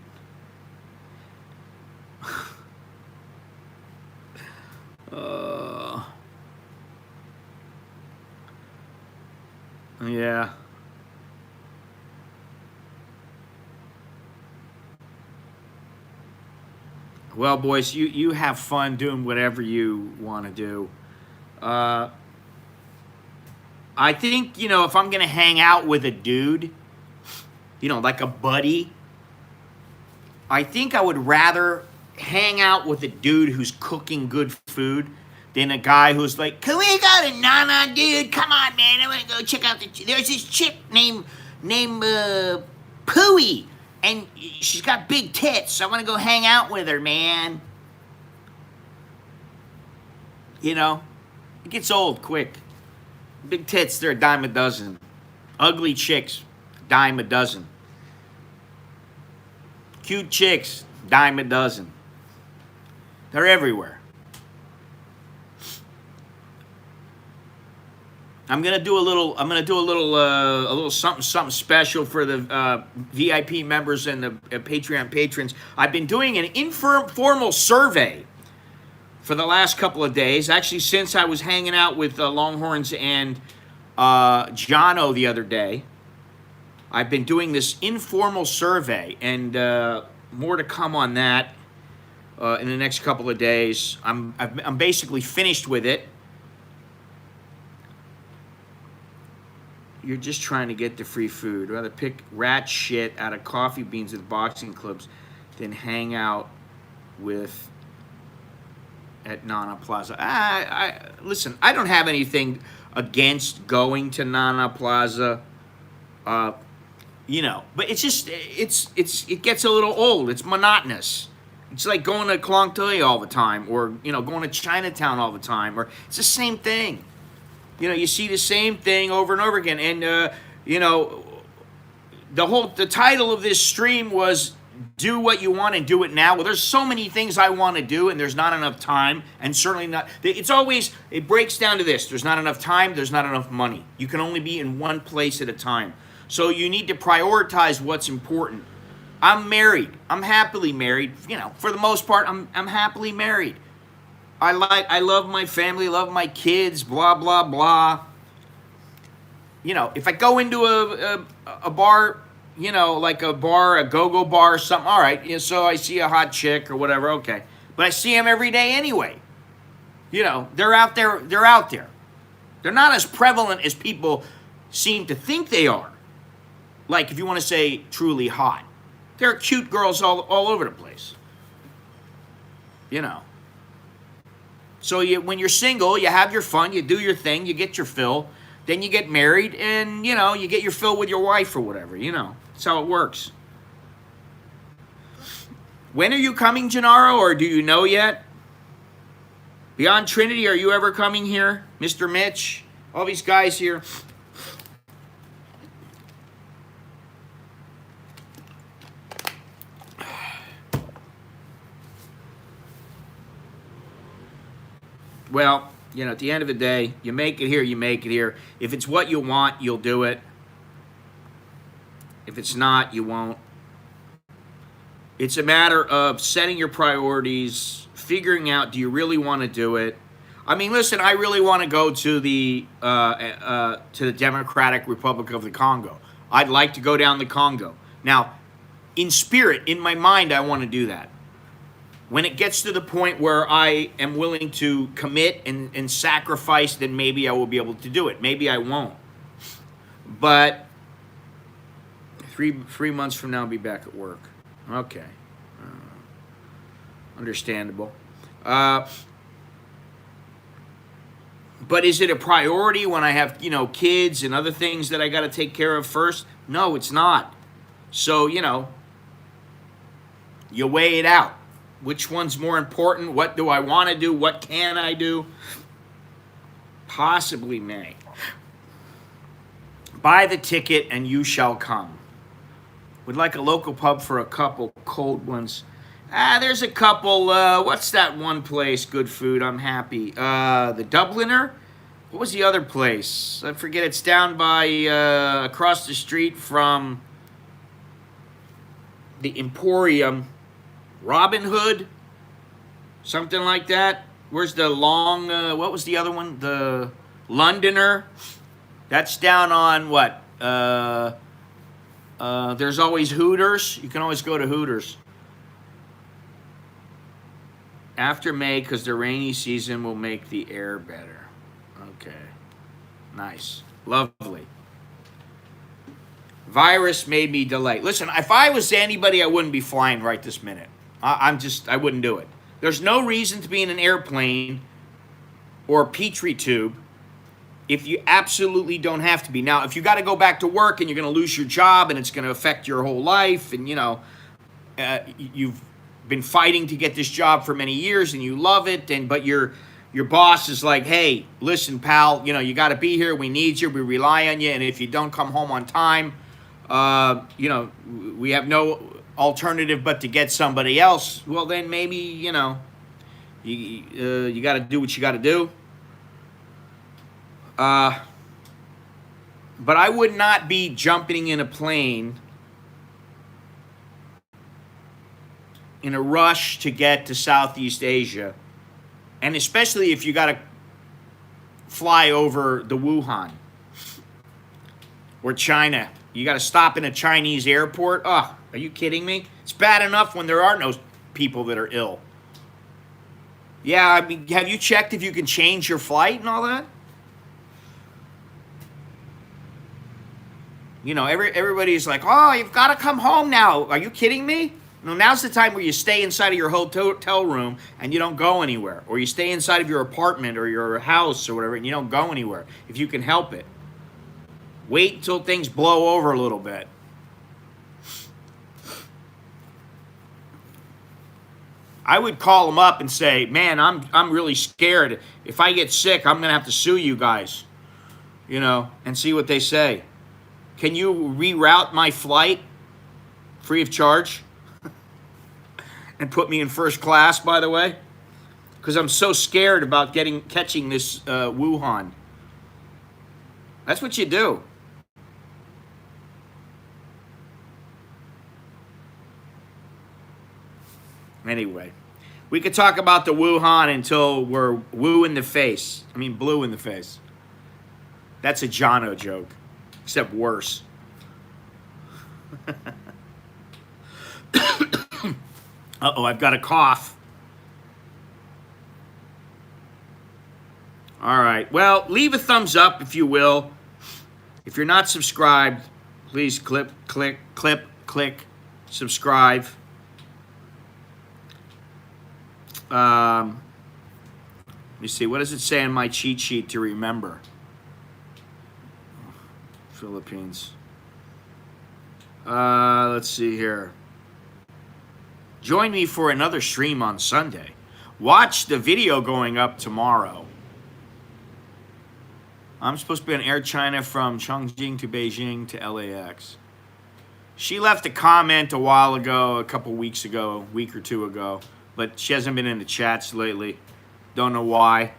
Yeah. Well, boys, you have fun doing whatever you want to do. I think, you know, if I'm going to hang out with a dude, you know, like a buddy, I think I would rather hang out with a dude who's cooking good food than a guy who's like, can we go to Nana, dude? Come on, man. I want to go check out there's this chick named Pooey, and she's got big tits. So I want to go hang out with her, man. You know, it gets old quick. Big tits, they're a dime a dozen. Ugly chicks, dime a dozen. Cute chicks, dime a dozen. They're everywhere. I'm gonna do a little something special for the VIP members and the Patreon patrons. I've been doing an informal survey for the last couple of days. Actually, since I was hanging out with Longhorns and Jono the other day, I've been doing this informal survey, and more to come on that in the next couple of days. I'm basically finished with it. You're just trying to get the free food. Rather pick rat shit out of coffee beans with boxing clubs than hang out with at Nana Plaza. Listen, I don't have anything against going to Nana Plaza. But it's just it gets a little old. It's monotonous. It's like going to Khlong Toei all the time, or going to Chinatown all the time, or it's the same thing. You see the same thing over and over again. And the title of this stream was "Do What You Want and Do It Now." Well, there's so many things I want to do, and there's not enough time, and certainly not. It breaks down to this: there's not enough time, there's not enough money. You can only be in one place at a time. So you need to prioritize what's important. I'm married. I'm happily married. For the most part, I'm happily married. I love my family, love my kids, blah, blah, blah. If I go into a bar, like a bar, a go-go bar or something, all right, so I see a hot chick or whatever, okay. But I see them every day anyway. They're out there. They're not as prevalent as people seem to think they are. Like, if you want to say truly hot. There are cute girls all over the place. So when you're single, you have your fun, you do your thing, you get your fill, then you get married, and, you get your fill with your wife or whatever, That's how it works. When are you coming, Gennaro, or do you know yet? Beyond Trinity, are you ever coming here? Mr. Mitch, all these guys here. Well, at the end of the day, you make it here, you make it here. If it's what you want, you'll do it. If it's not, you won't. It's a matter of setting your priorities, figuring out, do you really want to do it? I mean, listen, I really want to go to the Democratic Republic of the Congo. I'd like to go down the Congo. Now, in spirit, in my mind, I want to do that. When it gets to the point where I am willing to commit and sacrifice, then maybe I will be able to do it. Maybe I won't. But three months from now, I'll be back at work. Okay. Understandable. But is it a priority when I have, kids and other things that I got to take care of first? No, it's not. So, you weigh it out. Which one's more important? What do I want to do? What can I do? Possibly may. Buy the ticket and you shall come. Would like a local pub for a couple cold ones. There's a couple. What's that one place? Good food. I'm happy. The Dubliner? What was the other place? I forget. It's down by, across the street from the Emporium. Robin Hood, something like that. Where's the what was the other one? The Londoner. That's down on what? There's always Hooters. You can always go to Hooters. After May, because the rainy season will make the air better. Okay. Nice. Lovely. Virus made me delay. Listen, if I was anybody, I wouldn't be flying right this minute. I wouldn't do it. There's no reason to be in an airplane or a petri tube if you absolutely don't have to be. Now, if you got to go back to work and you're going to lose your job and it's going to affect your whole life, and you've been fighting to get this job for many years and you love it, but your boss is like, hey, listen, pal, you got to be here. We need you. We rely on you. And if you don't come home on time, we have no alternative but to get somebody else. Well, then maybe, you got to do what you got to do. But I would not be jumping in a plane in a rush to get to Southeast Asia, and especially if you got to fly over the Wuhan or China. You got to stop in a Chinese airport. Oh, are you kidding me? It's bad enough when there are no people that are ill. Yeah, I mean, have you checked if you can change your flight and all that? Everybody's like, oh, you've got to come home now. Are you kidding me? No, now's the time where you stay inside of your hotel room and you don't go anywhere. Or you stay inside of your apartment or your house or whatever and you don't go anywhere if you can help it. Wait until things blow over a little bit. I would call them up and say, man, I'm really scared. If I get sick, I'm going to have to sue you guys. You know, and see what they say. Can you reroute my flight free of charge? And put me in first class, by the way, because I'm so scared about catching this Wuhan. That's what you do. Anyway, we could talk about the Wuhan until we're blue in the face. That's a Jono joke, except worse. Uh-oh, I've got a cough. All right. Well, leave a thumbs up if you will. If you're not subscribed, please click, subscribe. Let me see. What does it say on my cheat sheet to remember? Philippines. Let's see here. Join me for another stream on Sunday. Watch the video going up tomorrow. I'm supposed to be on Air China from Chongqing to Beijing to LAX. She left a comment a while ago, a couple weeks ago, a week or two ago, but she hasn't been in the chats lately. Don't know why.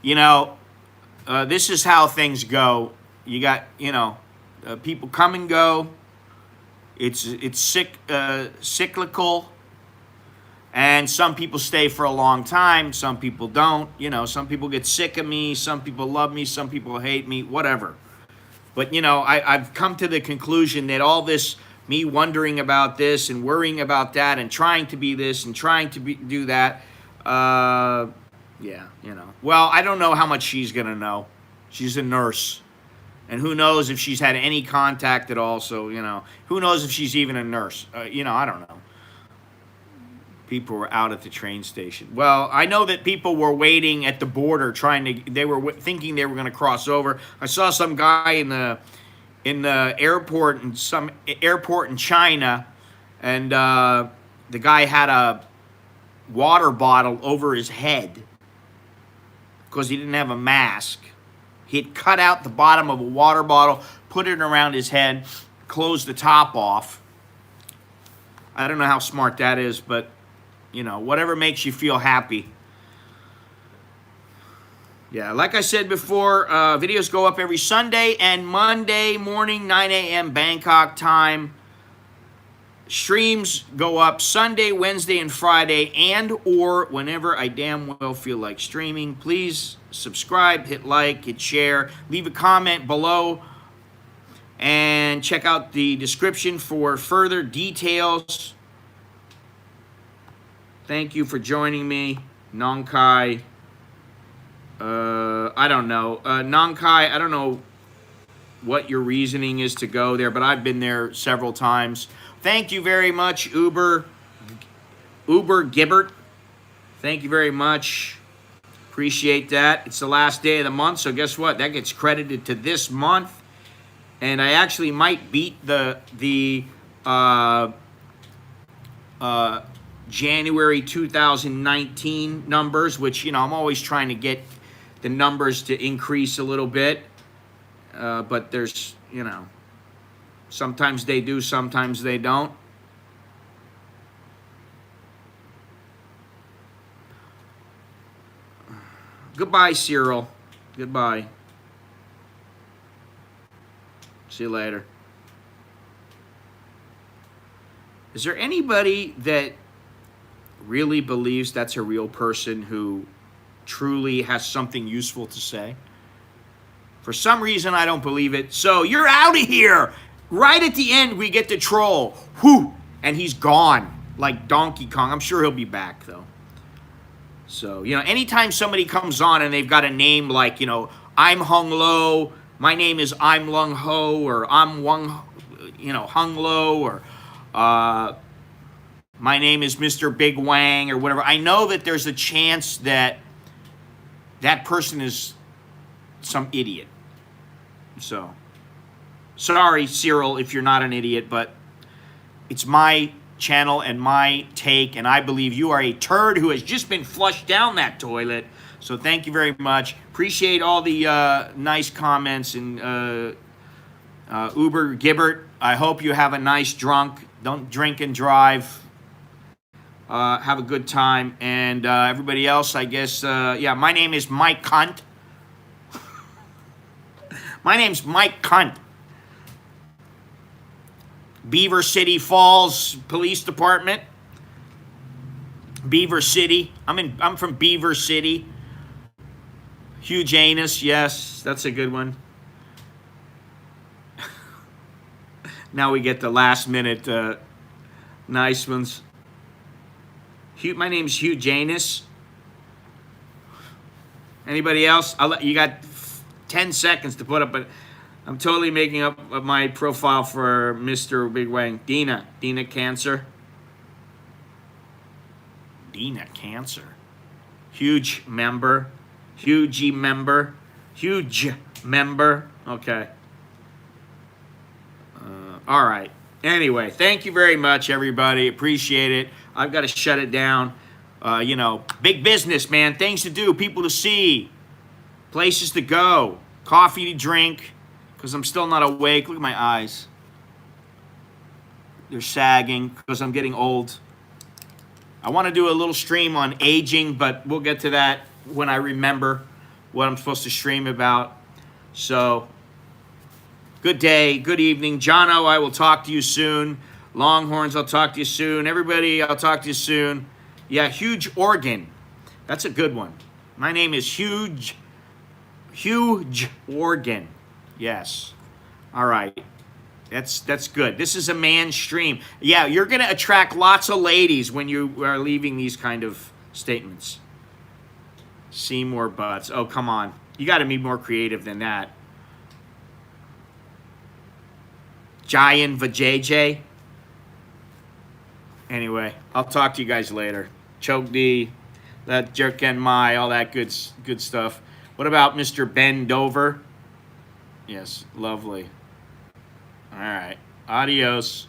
You know, this is how things go. You got, you know, people come and go. It's cyclical, and some people stay for a long time. Some people don't. You know, some people get sick of me. Some people love me. Some people hate me. Whatever. But you know, I've come to the conclusion that all this, me wondering about this and worrying about that and trying to be this and trying to do that. Yeah, you know. Well, I don't know how much she's gonna know. She's a nurse. And who knows if she's had any contact at all. So, you know, who knows if she's even a nurse. You know, I don't know. People were out at the train station. Well, I know that people were waiting at the border they were thinking they were going to cross over. I saw some guy in the airport, in some airport in China, and the guy had a water bottle over his head because he didn't have a mask. He'd cut out the bottom of a water bottle, put it around his head, closed the top off. I don't know how smart that is, but, you know, whatever makes you feel happy. Yeah, like I said before, videos go up every Sunday and Monday morning, 9 a.m. Bangkok time. Streams go up Sunday, Wednesday, and Friday, and or whenever I damn well feel like streaming. Please subscribe, hit like, hit share, leave a comment below, and check out the description for further details. Thank you for joining me, Nong Kai. I don't know. Nong Kai, I don't know what your reasoning is to go there, but I've been there several times. Thank you very much, Uber Gibbert. Thank you very much. Appreciate that. It's the last day of the month, so guess what? That gets credited to this month. And I actually might beat the January 2019 numbers, which, you know, I'm always trying to get the numbers to increase a little bit. But there's, you know, sometimes they do, sometimes they don't. Goodbye, Cyril. Goodbye. See you later. Is there anybody that really believes that's a real person who truly has something useful to say? For some reason, I don't believe it. So you're out of here. Right at the end, we get the troll. Whew. And he's gone like Donkey Kong. I'm sure he'll be back, though. So, you know, anytime somebody comes on and they've got a name like, you know, I'm Hung Lo, my name is I'm Lung Ho, or I'm Wung, you know, Hung Lo, or my name is Mr. Big Wang or whatever. I know that there's a chance that that person is some idiot. So, sorry, Cyril, if you're not an idiot, but it's my channel and my take, and I believe you are a turd who has just been flushed down that toilet. So thank you very much. Appreciate all the nice comments, and Uber Gibbert, I hope you have a nice drunk. Don't drink and drive. Have a good time. And everybody else, I guess, yeah, my name is Mike Cunt. My name's Mike Cunt. Beaver City Falls Police Department. Beaver City. I'm from Beaver City. Huge anus, yes, that's a good one. Now we get the last minute nice ones. My name's Hugh Janus. Anybody else? You got 10 seconds to put up, but I'm totally making up my profile for Mr. Big Wang. Dina Cancer. Dina Cancer. Huge member. Huge member. Huge member. Okay. All right. Anyway, thank you very much, everybody. Appreciate it. I've got to shut it down. You know, big business, man. Things to do, people to see, places to go, coffee to drink, because I'm still not awake. Look at my eyes. They're sagging because I'm getting old. I want to do a little stream on aging, but we'll get to that when I remember what I'm supposed to stream about. So, good day, good evening. Jono, I will talk to you soon. Longhorns, I'll talk to you soon. Everybody, I'll talk to you soon. Yeah, Huge Organ. That's a good one. My name is Huge Organ. Yes. All right. That's good. This is a man stream. Yeah, you're going to attract lots of ladies when you are leaving these kind of statements. Seymour Butts. Oh, come on. You got to be more creative than that. Jayan Vajayjay. Anyway, I'll talk to you guys later. Choke D, that Jerk and My, all that good stuff. What about Mr. Ben Dover? Yes, lovely. All right. Adios.